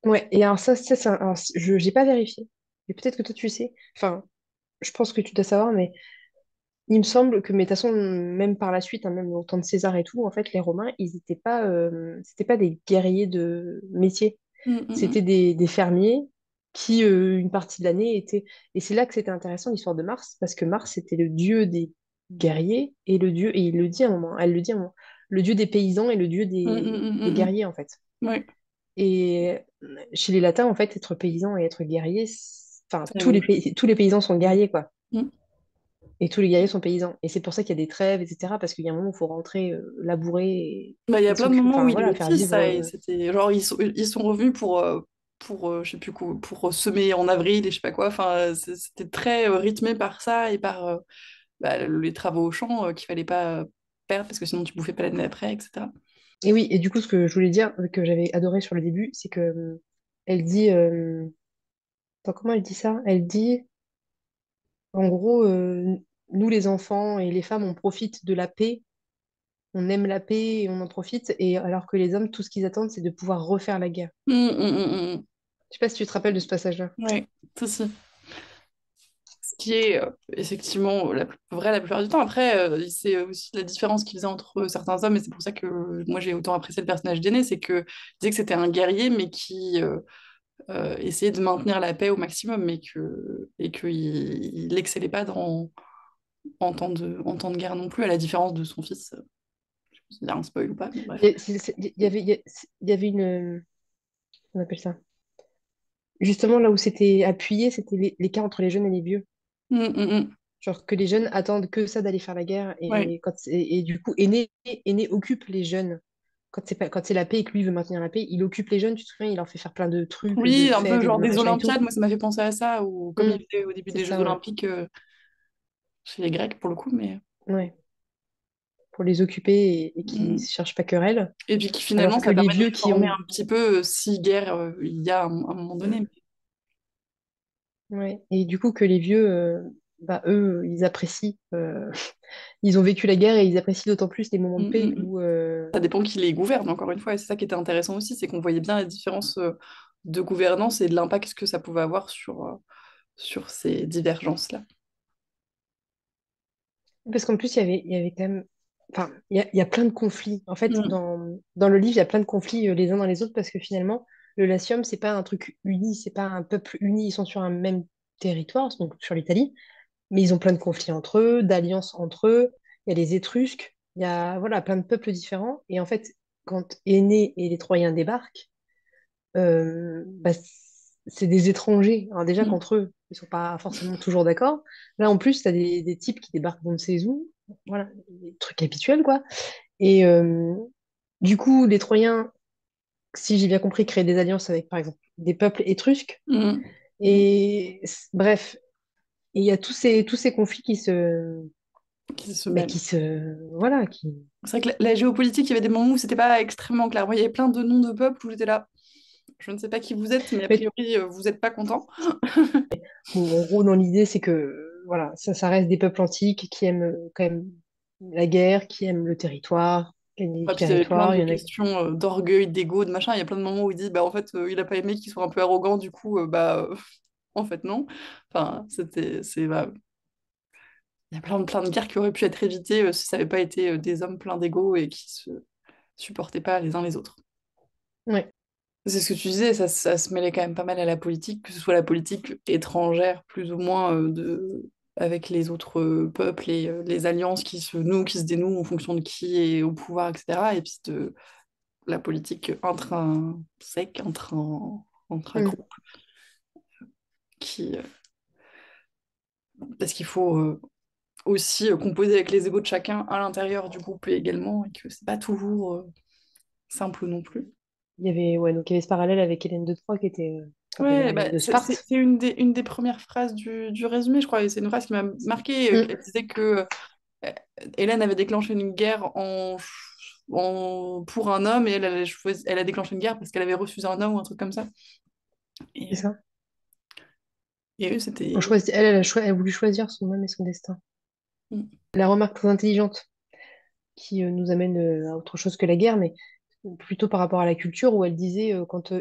ouais. Et alors ça je j'ai pas vérifié. Mais peut-être que toi, tu sais. Enfin, je pense que tu dois savoir, mais il me semble que, mais de toute façon, même par la suite, hein, même au temps de César et tout, en fait, les Romains, ils n'étaient pas, c'était pas des guerriers de métier. Mm, mm, mm. C'était des fermiers qui, une partie de l'année, étaient. Et c'est là que c'était intéressant, l'histoire de Mars, parce que Mars, c'était le dieu des guerriers et le dieu, et il le dit à un moment, elle le dit à un moment, le dieu des paysans et le dieu Mm, mm, des mm, mm, guerriers, en fait. mm. Ouais, Et chez les Latins, en fait, être paysan et être guerrier, enfin, c'est la même chose. tous les paysans sont guerriers, quoi. Mm. Et tous les guerriers sont paysans. Et c'est pour ça qu'il y a des trêves, etc. Parce qu'il y a un moment où il faut rentrer labourer Bah, il y a et plein de s'occuper, moments où enfin ils voilà, le faire disent vivre. ça et c'était genre ils sont revenus pour je sais plus quoi, pour semer en avril et je sais pas quoi. Enfin, c'était très rythmé par ça et par les travaux au champ qu'il fallait pas perdre parce que sinon tu bouffais pas l'année d'après, etc. Et oui, et du coup, ce que je voulais dire, que j'avais adoré sur le début, c'est que elle dit. Attends, comment elle dit ça? Elle dit, en gros, nous les enfants et les femmes, on profite de la paix, on aime la paix et on en profite, et alors que les hommes, tout ce qu'ils attendent, c'est de pouvoir refaire la guerre. Mm, mm, mm, Je sais pas si tu te rappelles de ce passage-là. mm. Ouais, si, si. qui est effectivement vrai la plupart du temps. Après, c'est aussi la différence qu'il faisait entre certains hommes, et c'est pour ça que moi j'ai autant apprécié le personnage d'Aîné, c'est que il disait que c'était un guerrier, mais qui essayait de maintenir la paix au maximum, et qu'il il excellait pas en temps de guerre non plus, à la différence de son fils. Je sais pas si c'est un spoil ou pas, mais bref. Il y avait une. On appelle ça. Justement, là où c'était appuyé, c'était l'écart entre les jeunes et les vieux. Genre que les jeunes attendent que ça d'aller faire la guerre Ouais. et du coup Aîné occupe les jeunes. Quand c'est la paix et que lui veut maintenir la paix, il occupe les jeunes, tu te souviens, il leur fait faire plein de trucs, de Oui, un peu fêtes et genre de des machin et tout. Olympiades, moi ça m'a fait penser à ça, ou comme il faisait au début C'est des Jeux ça, ouais. Olympiques chez les Grecs pour le coup, mais. Ouais. Pour les occuper et qui ne Mm. cherchent pas querelle. Et puis qui finalement, Alors que ça les permet de vieux les qui former ont. un petit peu si guerre il y a un moment donné. Ouais. Et du coup que les vieux, bah, eux, ils apprécient. Ils ont vécu la guerre et ils apprécient d'autant plus les moments Mm, de paix mm, mm. où. Ça dépend qui les gouverne, encore une fois, et c'est ça qui était intéressant aussi, c'est qu'on voyait bien la différence de gouvernance et de l'impact que ça pouvait avoir sur ces divergences-là. Parce qu'en plus, il y avait quand même. Enfin, il y a plein de conflits. En fait, Mm, dans le livre, il y a plein de conflits les uns dans les autres parce que finalement, le Latium, c'est pas un truc uni, c'est pas un peuple uni. Ils sont sur un même territoire, donc sur l'Italie, mais ils ont plein de conflits entre eux, d'alliances entre eux. Il y a les Étrusques, il y a voilà, plein de peuples différents. Et en fait, quand Énée et les Troyens débarquent, bah, c'est des étrangers. Alors déjà mm. qu'entre eux, ils sont pas forcément toujours d'accord. Là, en plus, tu as des types qui débarquent d'on ne sait où. Voilà, des trucs habituels, quoi. Et du coup, les Troyens, si j'ai bien compris, créent des alliances avec, par exemple, des peuples étrusques. Mm. Et bref, et il y a tous ces conflits Qui se bah, mêlent. qui se, voilà, qui, C'est vrai que la géopolitique, il y avait des moments où c'était pas extrêmement clair. Moi, il y avait plein de noms de peuples où j'étais là. Je ne sais pas qui vous êtes, mais a mais priori, vous n'êtes pas content. bon, en gros, dans l'idée, c'est que, voilà, ça reste des peuples antiques qui aiment quand même la guerre, qui aiment le territoire, gagner Et du puis il y avait plein territoire. de Il y en a. questions d'orgueil, d'ego, de machin. Il y a plein de moments où il dit, bah en fait, il a pas aimé qu'ils soient un peu arrogants, du coup, en fait, non. Enfin, il y a plein de guerres qui auraient pu être évitées si ça n'avait pas été des hommes pleins d'ego et qui se supportaient pas les uns les autres. Ouais. C'est ce que tu disais, ça se mêlait quand même pas mal à la politique, que ce soit la politique étrangère, plus ou moins, avec les autres peuples et les alliances qui se nouent, qui se dénouent en fonction de qui est au pouvoir, etc. Et puis de la politique intrinsèque, Mm. intra-groupe, qui, parce qu'il faut aussi composer avec les égos de chacun à l'intérieur du groupe également, et que c'est pas toujours simple non plus. Il y avait, ouais, donc il y avait ce parallèle avec Hélène de Troie qui était, enfin, qui avait Ouais, la bah, reine de c'est Sparte. une des premières phrases du résumé, je crois, et c'est une phrase qui m'a marqué. Mm. Elle disait que Hélène avait déclenché une guerre pour un homme, et elle a déclenché une guerre parce qu'elle avait refusé un homme ou un truc comme ça. C'est Et, ça. eux, On c'était. choisit, elle a voulu choisir son homme et son destin. Mm. La remarque très intelligente qui nous amène à autre chose que la guerre, mais plutôt par rapport à la culture, où elle disait, quand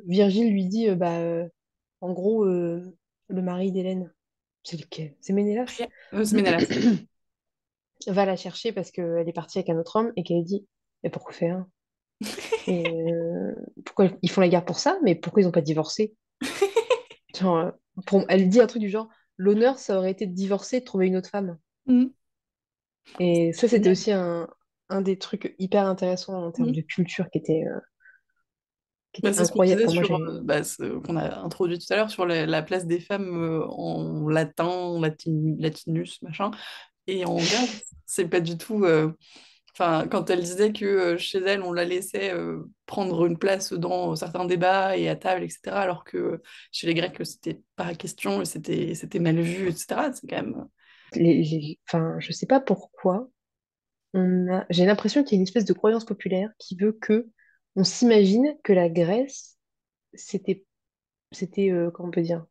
Virgile lui dit, en gros, le mari d'Hélène, c'est lequel? C'est Ménélas? C'est Ménélas. Va la chercher parce qu'elle est partie avec un autre homme et qu'elle dit, mais pourquoi faire? Et pourquoi ils font la guerre pour ça? Mais pourquoi ils n'ont pas divorcé? Genre, elle dit un truc du genre, l'honneur, ça aurait été de divorcer et de trouver une autre femme. Mm. Et ça, c'était Génial. aussi un des trucs hyper intéressants en termes Mm. de culture qui Bah, était c'est ce qu'on incroyable. disait Enfin, moi, sur, j'ai. qu'on a introduit tout à l'heure sur la place des femmes en latin, latinus, machin, et en grec. C'est pas du tout. Enfin, quand elle disait que chez elle, on la laissait prendre une place dans certains débats et à table, etc., alors que chez les Grecs, c'était pas question, et c'était mal vu, etc. C'est quand même. Enfin, je sais pas pourquoi. J'ai l'impression qu'il y a une espèce de croyance populaire qui veut que on s'imagine que la Grèce, c'était, comment on peut dire,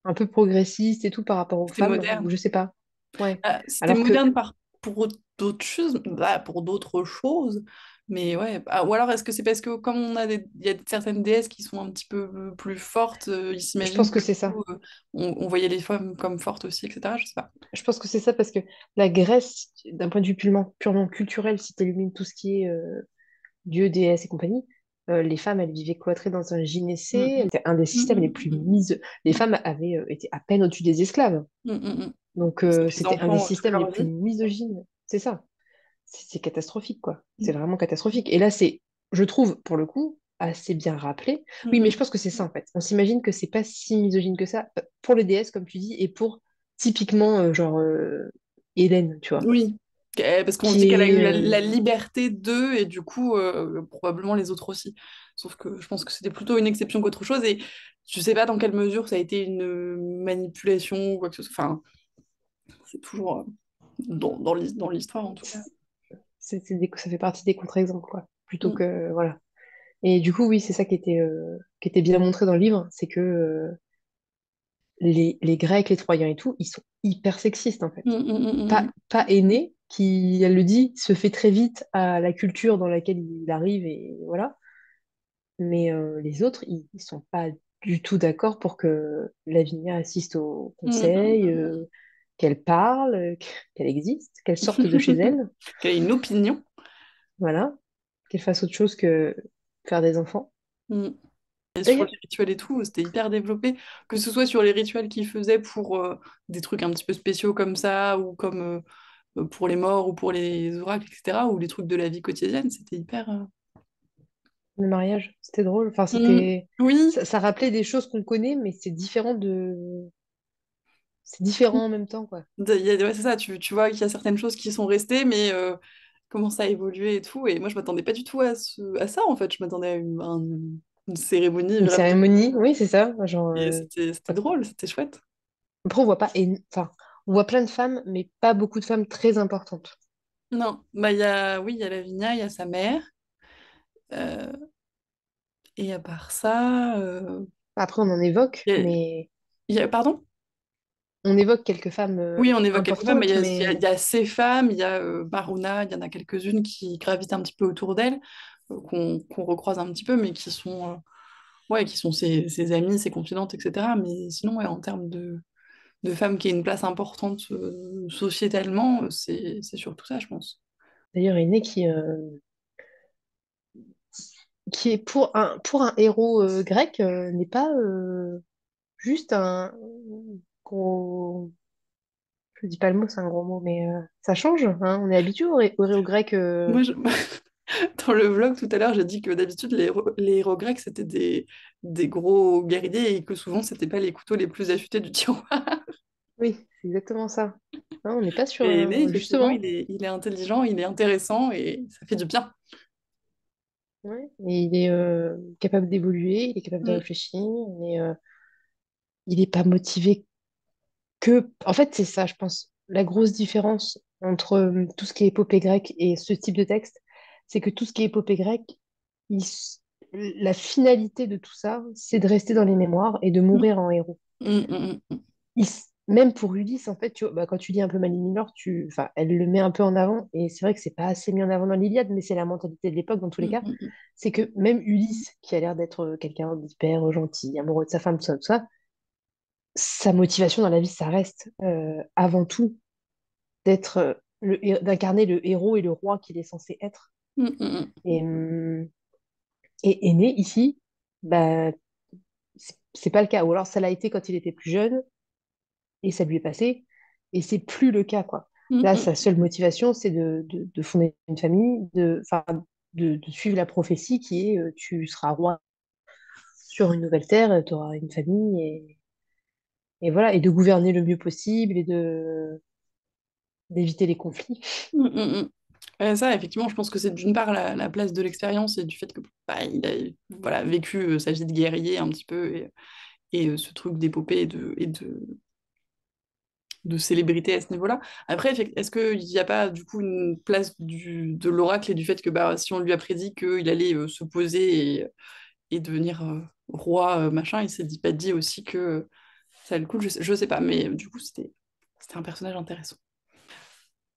un peu progressiste et tout par rapport aux C'était femmes, ou moderne. je sais pas. Ouais. C'était Alors que, moderne pour d'autres choses, pour d'autres choses, Mais ouais, ou alors est-ce que c'est parce que comme il y a certaines déesses qui sont un petit peu plus fortes, ils Je s'imaginent pense que que du c'est ça. coup, on voyait les femmes comme fortes aussi, etc. Je sais pas. Je pense que c'est ça parce que la Grèce, d'un point de vue purement culturel, si tu élimines tout ce qui est dieu, déesse et compagnie, les femmes, elles vivaient cloîtrées dans un Mm, gynécée. mm, C'était un des mm, systèmes les mm, plus mm, mises. Les femmes avaient été à peine au-dessus des esclaves. mm, mm, mm. Donc, C'est des c'était un des enfants toute systèmes les leur plus vie. misogynes. C'est ça. C'est catastrophique, quoi. C'est Mm, vraiment catastrophique. Et là, c'est, je trouve, pour le coup, assez bien rappelé. Oui, mais mm, je pense que c'est ça, en fait. On s'imagine que c'est pas si misogyne que ça pour le DS, comme tu dis, et pour typiquement, Hélène, tu mm. vois, Oui. Parce qu'on qui dit qu'elle a eu est... la liberté d'eux et du coup, probablement les autres aussi. Sauf que je pense que c'était plutôt une exception qu'autre chose et je sais pas dans quelle mesure ça a été une manipulation ou quoi que ce soit. Enfin, c'est toujours dans l'histoire en tout cas. ça fait partie des contre-exemples, quoi. Plutôt Mm. que... Voilà. Et du coup, oui, c'est ça qui était bien montré dans le livre, c'est que les Grecs, les Troyens et tout, ils sont hyper sexistes, en fait. Mm, mm, mm, mm, Pas Aîné, qui, elle le dit, se fait très vite à la culture dans laquelle il arrive, et voilà. Mais les autres, ils sont pas du tout d'accord pour que Lavinia assiste au mm, mm, mm, conseil, mm, qu'elle parle, qu'elle existe, qu'elle sorte de chez mm. elle, Qu'elle ait une opinion. voilà, qu'elle fasse autre chose que faire des enfants. Mm. Et sur Ok. les rituels et tout, c'était hyper développé, que ce soit sur les rituels qu'ils faisaient pour des trucs un petit peu spéciaux comme ça, ou comme pour les morts, ou pour les oracles, etc., ou les trucs de la vie quotidienne, c'était hyper... Le mariage, c'était drôle. Enfin, Mm. Oui, ça rappelait des choses qu'on connaît, mais c'est différent en même temps, quoi. ouais, c'est ça, tu vois qu'il y a certaines choses qui sont restées, mais comment ça a évolué et tout, et moi je m'attendais pas du tout à ça, en fait, je m'attendais à une cérémonie Une vraiment... cérémonie, oui, c'est ça. Et c'était drôle, c'était chouette. Après, on voit pas, enfin, on voit plein de femmes, mais pas beaucoup de femmes très importantes. Non, oui, il y a Lavinia, il y a sa mère. euh, Et à part ça, Après, on en évoque, il y a- mais pardon? on évoque quelques femmes Oui, on évoque quelques femmes, mais importantes, mais il y a ces femmes, il y a Maruna, il y en a quelques-unes qui gravitent un petit peu autour d'elle, qu'on recroise un petit peu, mais ouais, qui sont ses amies, ses confidentes, etc. Mais sinon, ouais, en termes de femmes qui aient une place importante sociétalement, c'est surtout ça, je pense. d'ailleurs, Aîné qui est pour un héros grec, n'est pas juste un gros. Je dis pas le mot, c'est un gros mot, mais ça change, hein. On est habitué au héros grec. Moi, dans le vlog tout à l'heure, j'ai dit que d'habitude, les héros grecs, c'était des gros guerriers et que souvent, c'était pas les couteaux les plus affûtés du tiroir. Oui, c'est exactement ça. Hein, on n'est pas sûr, Et Aîné, effectivement, justement. il est intelligent, il est intéressant et ça fait du bien. Ouais. Et il est capable d'évoluer, il est capable de Mm, réfléchir, mais il n'est pas motivé que... En fait, c'est ça, je pense. La grosse différence entre tout ce qui est épopée grecque et ce type de texte, c'est que tout ce qui est épopée grecque, la finalité de tout ça, c'est de rester dans les mémoires et de mm, mourir en héros. mm, mm, mm, Même pour Ulysse, en fait, quand tu lis un peu Malini Miller, enfin, elle le met un peu en avant, et c'est vrai que c'est pas assez mis en avant dans l'Iliade, mais c'est la mentalité de l'époque dans tous les mm, cas. mm, mm. C'est que même Ulysse, qui a l'air d'être quelqu'un d'hyper gentil, amoureux de sa femme, tout ça, sa motivation dans la vie, ça reste avant tout d'être d'incarner le héros et le roi qu'il est censé être. Mm, mm, mm. Et, Aîné, ici, bah, c'est pas le cas. Ou alors ça l'a été quand il était plus jeune, et ça lui est passé, et c'est plus le cas, quoi. Mm, Là, sa mm. seule motivation, c'est de fonder une famille, enfin, de suivre la prophétie qui est tu seras roi sur une nouvelle terre, tu auras une famille, et voilà, et de gouverner le mieux possible, et d'éviter les conflits. Mm, mm, mm. Ouais, ça, effectivement, je pense que c'est d'une part la place de l'expérience et du fait que il a voilà, vécu sa vie de guerrier un petit peu et ce truc d'épopée de célébrité à ce niveau-là. Après, est-ce qu'il n'y a pas du coup une place de l'oracle et du fait que si on lui a prédit qu'il allait se poser et devenir roi, machin, il s'est pas dit aussi que ça a le coup, je sais pas, mais du coup, c'était un personnage intéressant.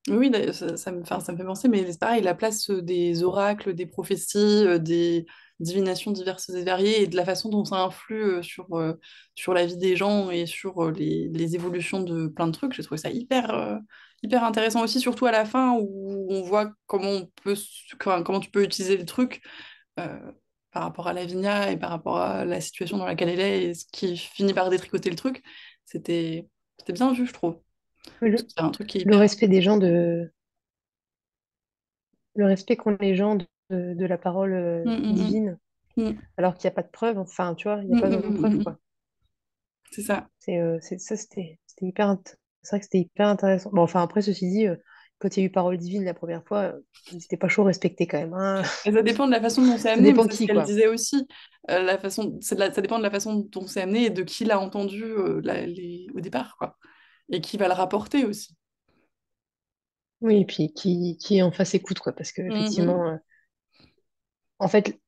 Oui, d'ailleurs, ça me fait penser, mais c'est pareil, la place des oracles, des prophéties, des divinations diverses et variées, et de la façon dont ça influe sur la vie des gens et sur les évolutions de plein de trucs, j'ai trouvé ça hyper intéressant aussi, surtout à la fin où on voit comment tu peux utiliser le truc euh, par rapport à Lavinia et par rapport à la situation dans laquelle elle est et ce qui finit par détricoter le truc. C'était, c'était bien vu, je trouve. Le, C'est un truc qui est le hyper. respect des gens le respect qu'ont les gens de la parole Mm, mm, divine, mm. alors qu'il n'y a pas de preuve, enfin, tu vois, il n'y a Mm, pas mm, vraiment de preuve, mm, mm. quoi. C'est ça. Ça, c'était c'est vrai que c'était hyper intéressant. Bon, enfin, après, ceci dit, quand il y a eu parole divine la première fois, ils n'étaient pas chaud respectés quand même, hein. Et ça dépend de la façon dont c'est Ça amené, mais dépend c'est ce qui, qu'elle quoi. disait aussi. Ça dépend de la façon dont c'est amené et de qui l'a entendu au départ, quoi. Et qui va le rapporter aussi. Oui, et puis qui en face écoute, quoi, parce que Mm, mm, effectivement, en fait,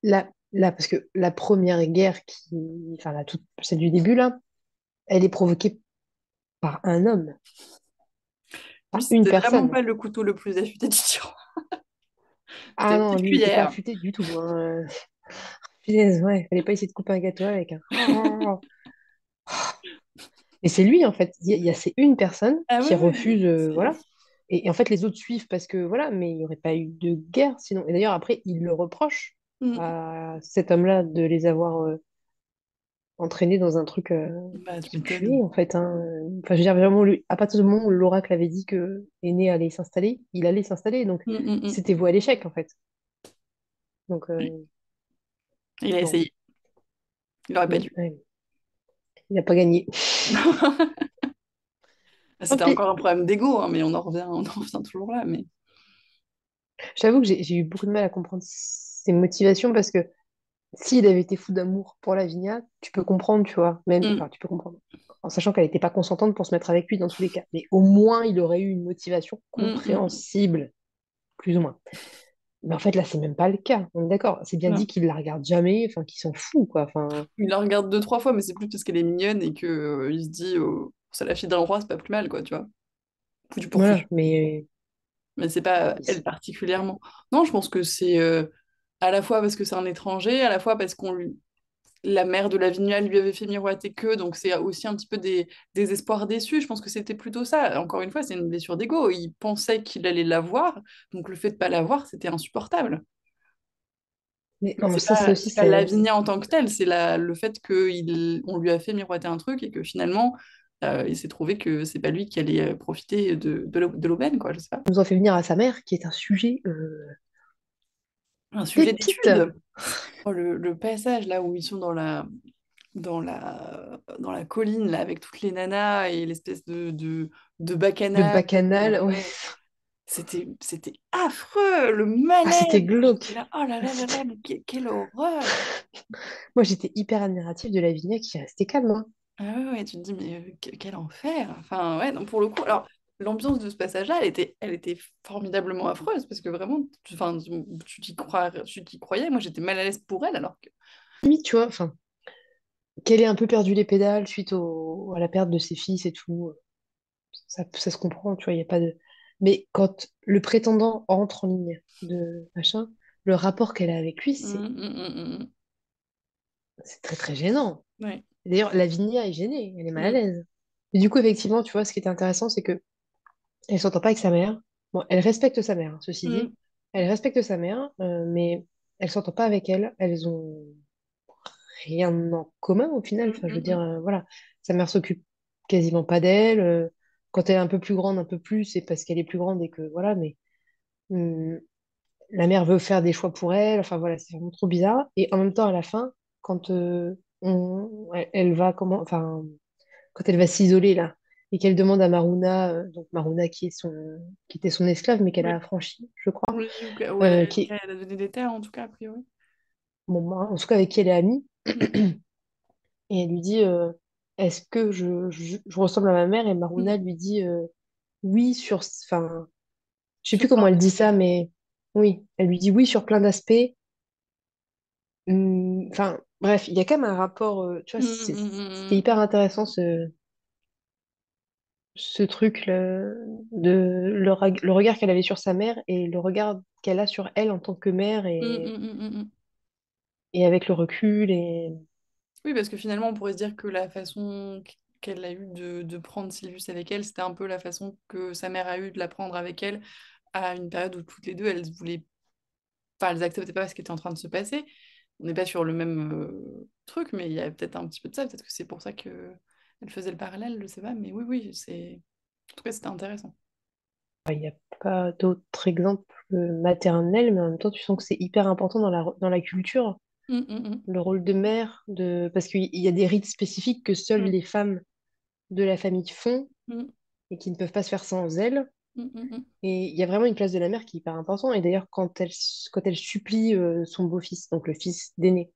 parce que la première guerre enfin, celle du début, là, elle est provoquée par un homme, Lui, par une c'était vraiment personne. pas le couteau le plus affûté du tiroir. C'était Ah une non, petite lui, il n'était pas cuillère. affûté du tout, hein. Punaise, ouais, fallait pas essayer de couper un gâteau avec un. Et c'est lui, en fait. C'est une personne Ah qui ouais, ouais. refuse, voilà. Et en fait, les autres suivent parce que, voilà, mais il n'y aurait pas eu de guerre sinon. Et d'ailleurs, après, il le reproche Mm. à cet homme-là de les avoir entraînés dans un truc Bah, tu qui puait, m'étonnes. en fait, hein. Enfin, je veux dire, vraiment, lui, à partir du moment où l'oracle avait dit que Aîné allait s'installer, il allait s'installer. Donc, Mm, mm, mm. c'était voué à l'échec, en fait. Donc, Ouais. Il a bon, essayé. Il aurait pas dû. ouais, il n'a pas gagné. Tant C'était pis. encore un problème d'ego, hein, mais on en revient toujours là. Mais... J'avoue que j'ai eu beaucoup de mal à comprendre ses motivations parce que s'il avait été fou d'amour pour Lavinia, tu peux comprendre, tu vois, même, Mm, enfin, tu peux comprendre, en sachant qu'elle n'était pas consentante pour se mettre avec lui dans tous les cas. Mais au moins, il aurait eu une motivation mm, mm. compréhensible, plus ou moins. Mais en fait, là, c'est même pas le cas. On est d'accord. C'est bien dit Non. qu'il la regarde jamais, enfin, qu'il s'en fout, quoi. Enfin, Il la regarde deux, trois fois, mais c'est plus parce qu'elle est mignonne et que il se dit c'est la fille d'un roi, c'est pas plus mal, quoi, tu vois. Foutu pour voilà. foutu. Mais Mais c'est pas elle particulièrement. Non, je pense que c'est à la fois parce que c'est un étranger, à la fois parce la mère de Lavinia lui avait fait miroiter que, donc c'est aussi un petit peu des espoirs déçus. Je pense que c'était plutôt ça. Encore une fois, c'est une blessure d'ego. Il pensait qu'il allait la voir, donc le fait de pas la voir, c'était insupportable. Mais non, ça aussi, c'est pas Lavinia en tant que telle, c'est le fait qu'on lui a fait miroiter un truc et que finalement, il s'est trouvé que c'est pas lui qui allait profiter de l'aubaine, quoi, je sais pas. nous en fait venir à sa mère, qui est un sujet Un sujet pépite. d'étude. Oh, le passage là où ils sont dans la colline là, avec toutes les nanas et l'espèce de De bacchanal. bacchanal, ouais. Ouais. C'était affreux, le Ah, malaise. c'était J'étais glauque. là, oh là Ah, là là là, mais quelle horreur. moi, j'étais hyper admirative de Lavinia qui restait calme, hein. Ah ouais, ouais, tu te dis, mais quel enfer. Enfin, ouais, non, pour le coup, alors, l'ambiance de ce passage-là, elle était formidablement affreuse, parce que vraiment, enfin, tu t'y croyais, moi j'étais mal à l'aise pour elle, alors que... Limite, tu vois, enfin, qu'elle ait un peu perdu les pédales suite à la perte de ses fils et tout, ça se comprend, tu vois, il n'y a pas de... Mais quand le prétendant entre en ligne de machin, le rapport qu'elle a avec lui, Mm. c'est très très gênant. Ouais. D'ailleurs, Lavinia est gênée, elle est mal à Mm, l'aise. Et du coup, effectivement, tu vois, ce qui était intéressant, c'est que elle s'entend pas avec sa mère. Bon, elle respecte sa mère, hein, ceci dit. mm, Elle respecte sa mère, mais elle s'entend pas avec elle. Elles ont rien en commun au final. Enfin, je veux dire, mm. voilà, sa mère s'occupe quasiment pas d'elle. Quand elle est un peu plus grande, un peu plus, c'est parce qu'elle est plus grande et que voilà, mais hum, la mère veut faire des choix pour elle. Enfin voilà, c'est vraiment trop bizarre. Et en même temps, à la fin, quand elle va quand elle va s'isoler là, et qu'elle demande à Maruna, donc Maruna qui était son esclave, mais qu'elle a Oui, affranchi, je crois, oui, ou elle, qui est, elle a donné des terres, en tout cas, a priori. bon, moi, en tout cas avec qui elle est amie. Mm, Et elle lui dit est-ce que je ressemble à ma mère? Et Maruna mm. lui dit oui, enfin, je sais Sur plus comment plein elle dit d'aspects. ça, mais oui, elle lui dit oui sur plein d'aspects. Enfin, bref, il y a quand même un rapport, tu vois, Mm, c'était hyper intéressant ce truc le regard qu'elle avait sur sa mère et le regard qu'elle a sur elle en tant que mère Mm. et avec le recul et Oui, parce que finalement, on pourrait se dire que la façon qu'elle a eu de prendre Sylvius avec elle, c'était un peu la façon que sa mère a eu de la prendre avec elle à une période où toutes les deux, elles voulaient enfin, elles acceptaient pas ce qui était en train de se passer. On n'est pas sur le même truc, mais il y a peut-être un petit peu de ça. Peut-être que c'est pour ça que elle faisait le parallèle, je sais pas. Mais oui, oui, c'est. En tout cas, c'était intéressant. il n'y a pas d'autres exemples maternels, mais en même temps, tu sens que c'est hyper important dans la culture, Mm. le rôle de mère, parce qu'il y a des rites spécifiques que seules Mm. les femmes de la famille font Mm. et qui ne peuvent pas se faire sans elles. Mm. Et il y a vraiment une place de la mère qui est hyper importante. Et d'ailleurs, quand elle supplie son beau-fils, donc le fils d'aîné,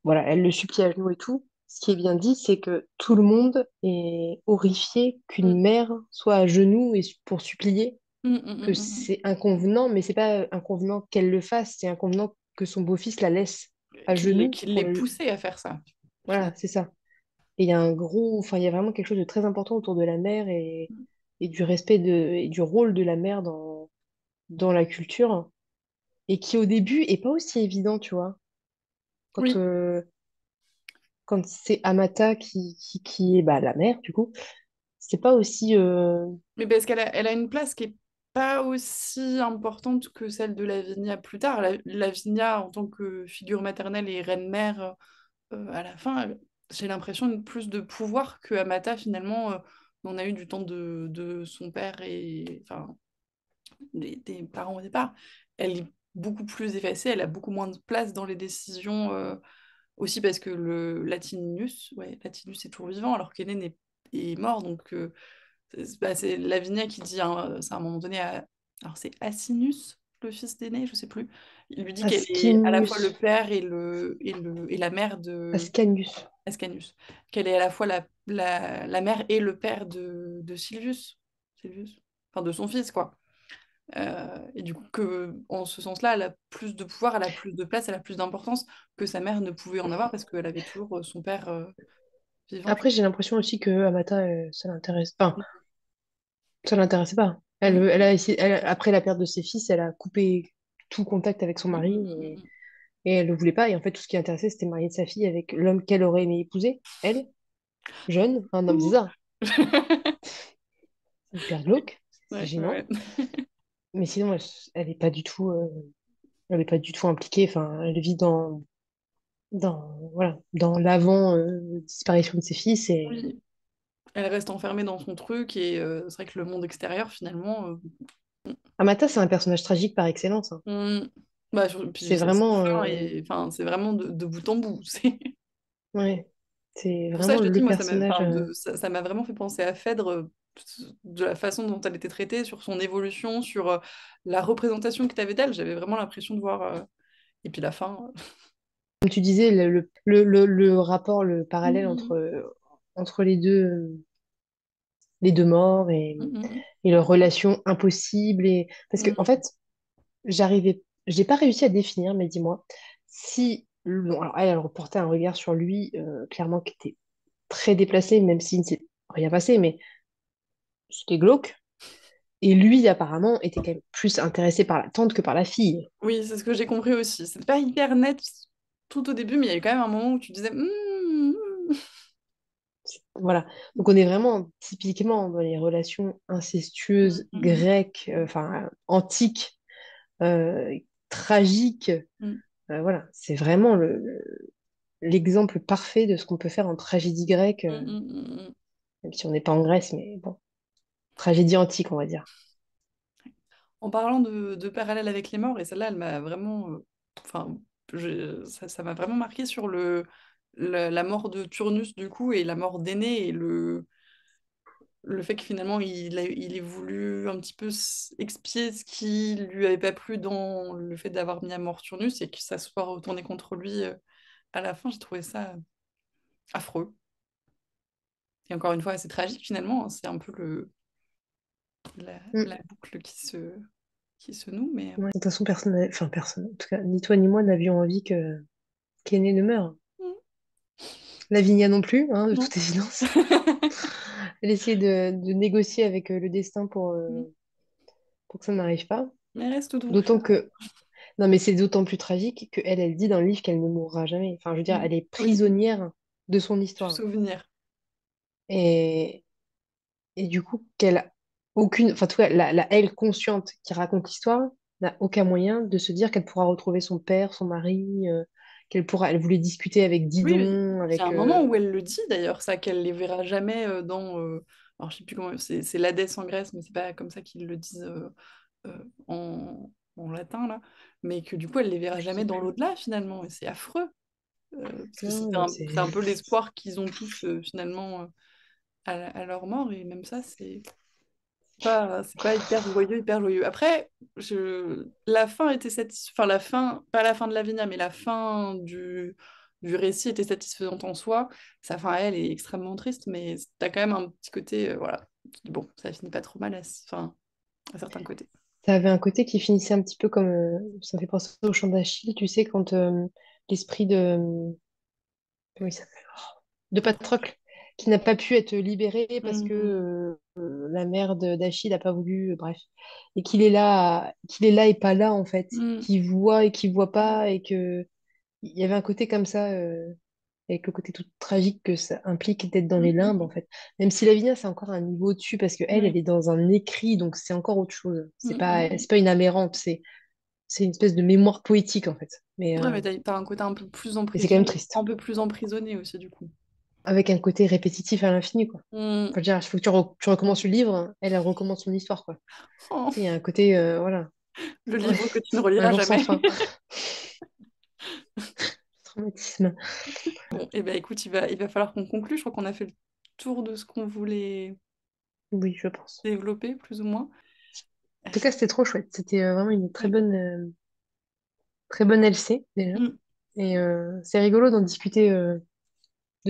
voilà, elle le supplie à genoux et tout. Ce qui est bien dit, c'est que tout le monde est horrifié Mm. qu'une mère soit à genoux pour supplier, Mm. que Mm. c'est inconvenant, mais c'est pas inconvenant qu'elle le fasse, c'est inconvenant que son beau-fils la laisse à genoux Qu'il pour l'ait le... poussé à faire ça. Voilà, c'est ça. Et il y a enfin, il y a vraiment quelque chose de très important autour de la mère et du respect et du rôle de la mère dans la culture, et qui au début est pas aussi évident, tu vois. Quand, Oui, euh, quand c'est Amata qui est bah, la mère, du coup, c'est pas aussi. mais parce elle a une place qui est pas aussi importante que celle de Lavinia plus tard. Lavinia, en tant que figure maternelle et reine-mère, à la fin, j'ai l'impression de plus de pouvoir que Amata, finalement, n'en a eu du temps de son père et enfin, des parents au départ. Elle est beaucoup plus effacée, elle a beaucoup moins de place dans les décisions, aussi parce que le Latinus, ouais, Latinus est toujours vivant alors qu'Hélène est mort, donc c'est Lavinia qui dit, hein, c'est à un moment donné, alors c'est Asinus, le fils d'aîné, je sais plus. Il lui dit qu'elle est à la fois Ascanius. le père et la mère de Ascanius. Ascanius, qu'elle est à la fois la mère et le père de Silvius, enfin de son fils, quoi. Et du coup, que, en ce sens-là, elle a plus de pouvoir, elle a plus de place, elle a plus d'importance que sa mère ne pouvait en avoir parce qu'elle avait toujours son père vivant. Après, j'ai l'impression aussi que Amata, ça l'intéresse. Enfin, ça l'intéressait pas. Mm, Elle a essayé, après la perte de ses fils, elle a coupé tout contact avec son mm, mari mm, mm, et elle ne voulait pas. Et en fait, tout ce qui l'intéressait, c'était marier de sa fille avec l'homme qu'elle aurait aimé épouser, elle, jeune, un homme, c'est mm. ça. C'est hyper glauque, c'est Ouais, gênant. ouais. Mais sinon, elle est pas du tout, elle est pas du tout impliquée. Enfin, elle vit voilà, dans l'avant disparition de ses fils et Oui, elle reste enfermée dans son truc et c'est vrai que le monde extérieur, finalement, Amata, c'est un personnage tragique par excellence, hein. bah, puis C'est sa vraiment, fin enfin, c'est vraiment de bout en bout. ouais, c'est Pour ça, vraiment je te dis, le moi, personnage. ça m'a vraiment fait penser à Phèdre, de la façon dont elle était traitée, sur son évolution, sur la représentation que tu avais d'elle. J'avais vraiment l'impression de voir. Et puis la fin. Comme tu disais, le rapport, le parallèle Mhm. entre les deux morts Mhm. et leur relation impossible. Parce que, en Mhm. fait, j'ai pas réussi à définir, mais dis-moi, si, bon, alors elle reportait un regard sur lui, clairement, qui était très déplacé, même s'il ne s'est rien passé, mais c'était glauque. Et lui, apparemment, était quand même plus intéressé par la tante que par la fille. Oui, c'est ce que j'ai compris aussi. C'est pas hyper net tout au début, mais il y a eu quand même un moment où tu disais. Voilà. Donc on est vraiment typiquement dans les relations incestueuses Mhm. grecques, enfin antiques, euh, tragiques. Mhm. Voilà, c'est vraiment l'exemple parfait de ce qu'on peut faire en tragédie grecque, Mhm. Mhm. même si on n'est pas en Grèce, mais bon, tragédie antique, on va dire. En parlant de parallèle avec les morts, et celle-là, elle m'a vraiment. Enfin, ça m'a vraiment marqué sur la mort de Turnus, du coup, et la mort d'Énée, et le fait que finalement il ait voulu un petit peu expier ce qui lui avait pas plu dans le fait d'avoir mis à mort Turnus et que ça soit retourné contre lui à la fin, j'ai trouvé ça affreux. Et encore une fois, assez tragique finalement, hein. C'est un peu Mm. la boucle qui se noue, mais Ouais. De toute façon, enfin personne, en tout cas, ni toi ni moi n'avions envie que qu'Aîné ne meure. Mm. Lavinia non plus, hein, de Non. toute évidence. Elle essaie de négocier avec le destin pour que ça n'arrive pas. Mais reste donc D'autant là. que non, mais c'est d'autant plus tragique que elle dit dans le livre qu'elle ne mourra jamais. Enfin, je veux dire, Mm. elle est Oui, prisonnière de son du histoire. souvenir. Et, et du coup, qu'elle a aucune, enfin, en tout cas, la elle consciente qui raconte l'histoire n'a aucun moyen de se dire qu'elle pourra retrouver son père, son mari, elle voulait discuter avec Oui, oui. Didon, Il y a avec. un moment où elle le dit d'ailleurs, ça, qu'elle les verra jamais dans. Alors, je sais plus comment. C'est l'Hadès en Grèce, mais c'est pas comme ça qu'ils le disent en latin, là. Mais que du coup, elle les verra Je sais jamais dans plus. l'au-delà, finalement. Et c'est affreux. Parce que Non, c'était mais c'est un c'est. peu l'espoir qu'ils ont tous, finalement, à leur mort. Et même ça, c'est pas hyper joyeux. Après, la fin était satisfaisante. Enfin, la fin, pas la fin de Lavinia, mais la fin du récit était satisfaisante en soi. Sa fin, elle, est extrêmement triste, mais t'as quand même un petit côté, voilà. Tu dis, bon, ça finit pas trop mal enfin, à certains côtés. Ça avait un côté qui finissait un petit peu comme. Ça me fait penser au chant d'Achille, tu sais, quand l'esprit de. Comment il s'appelle? De Patrocle, qui n'a pas pu être libéré parce que Mhm. la mère d'Achille n'a pas voulu, bref. Et qu'il est là et pas là, en fait. Mhm. Qu'il voit et qu'il voit pas, et que. Il y avait un côté comme ça, avec le côté tout tragique que ça implique d'être dans les limbes, en Mhm. fait. Même si Lavinia, c'est encore un niveau au-dessus, parce que elle Oui. est dans un écrit, donc c'est encore autre chose. Mhm. C'est pas une aberrante, c'est une espèce de mémoire poétique, en fait. Ouais, mais t'as un côté Mais c'est quand même un triste. peu plus emprisonné aussi, du coup. Avec un côté répétitif à l'infini, quoi. Mhm. Enfin, je veux dire, il faut que tu recommences le livre, hein. Elle recommence son histoire, quoi. Oh, Tu sais, il y a un côté, voilà. le Ouais. livre que tu ne Un reliras jour sans jamais. fin. Traumatisme. Bon, et ben écoute, il va falloir qu'on conclue. Je crois qu'on a fait le tour de ce qu'on voulait Oui, je pense. développer, plus ou moins. En tout cas, c'était trop chouette. C'était vraiment une Ouais. très bonne LC, déjà. Mm. Et c'est rigolo d'en discuter de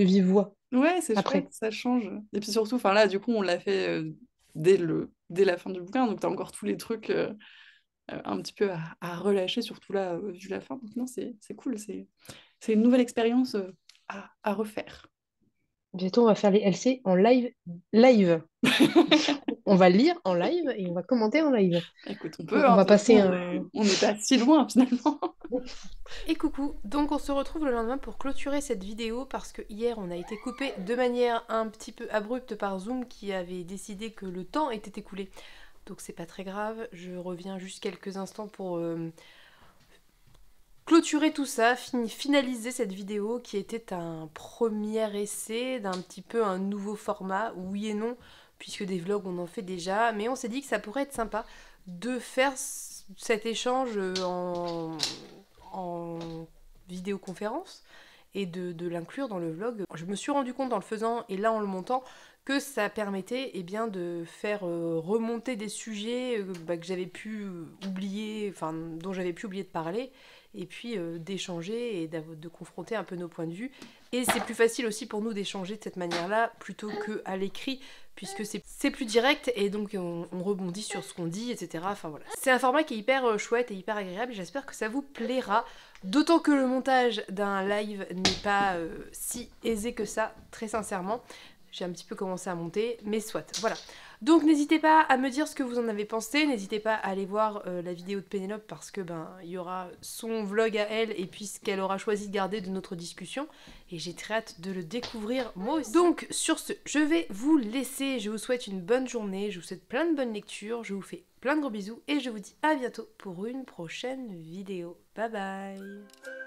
vive voix Ouais, c'est chouette, après. ça change. Et puis surtout, enfin là, du coup, on l'a fait dès la fin du bouquin, donc t'as encore tous les trucs un petit peu à relâcher, surtout là, vu la fin. Donc non, c'est cool, c'est une nouvelle expérience à refaire. Bientôt, on va faire les LC en live. Live. On va lire en live et on va commenter en live. Écoute, on On, peut, on hein, va de toute façon, passer un. on n'est pas si loin finalement. Et coucou, donc on se retrouve le lendemain pour clôturer cette vidéo parce que hier on a été coupé de manière un petit peu abrupte par Zoom qui avait décidé que le temps était écoulé. Donc c'est pas très grave, je reviens juste quelques instants pour clôturer tout ça, finaliser cette vidéo qui était un premier essai d'un petit peu un nouveau format, oui et non, puisque des vlogs on en fait déjà, mais on s'est dit que ça pourrait être sympa de faire cet échange en vidéoconférence et de l'inclure dans le vlog. Je me suis rendu compte en le faisant et là en le montant que ça permettait bien, de faire remonter des sujets que j'avais pu oublier, enfin dont j'avais pu oublier de parler, et puis d'échanger et de confronter un peu nos points de vue. Et c'est plus facile aussi pour nous d'échanger de cette manière-là plutôt qu'à l'écrit, puisque c'est plus direct et donc on rebondit sur ce qu'on dit, etc. Enfin voilà. C'est un format qui est hyper chouette et hyper agréable et j'espère que ça vous plaira. D'autant que le montage d'un live n'est pas si aisé que ça, très sincèrement. J'ai un petit peu commencé à monter, mais soit, voilà. Donc n'hésitez pas à me dire ce que vous en avez pensé, n'hésitez pas à aller voir la vidéo de Pénélope parce que il y aura son vlog à elle et puis ce qu'elle aura choisi de garder de notre discussion et j'ai très hâte de le découvrir moi aussi. Donc sur ce, je vais vous laisser, je vous souhaite une bonne journée, je vous souhaite plein de bonnes lectures, je vous fais plein de gros bisous et je vous dis à bientôt pour une prochaine vidéo. Bye bye.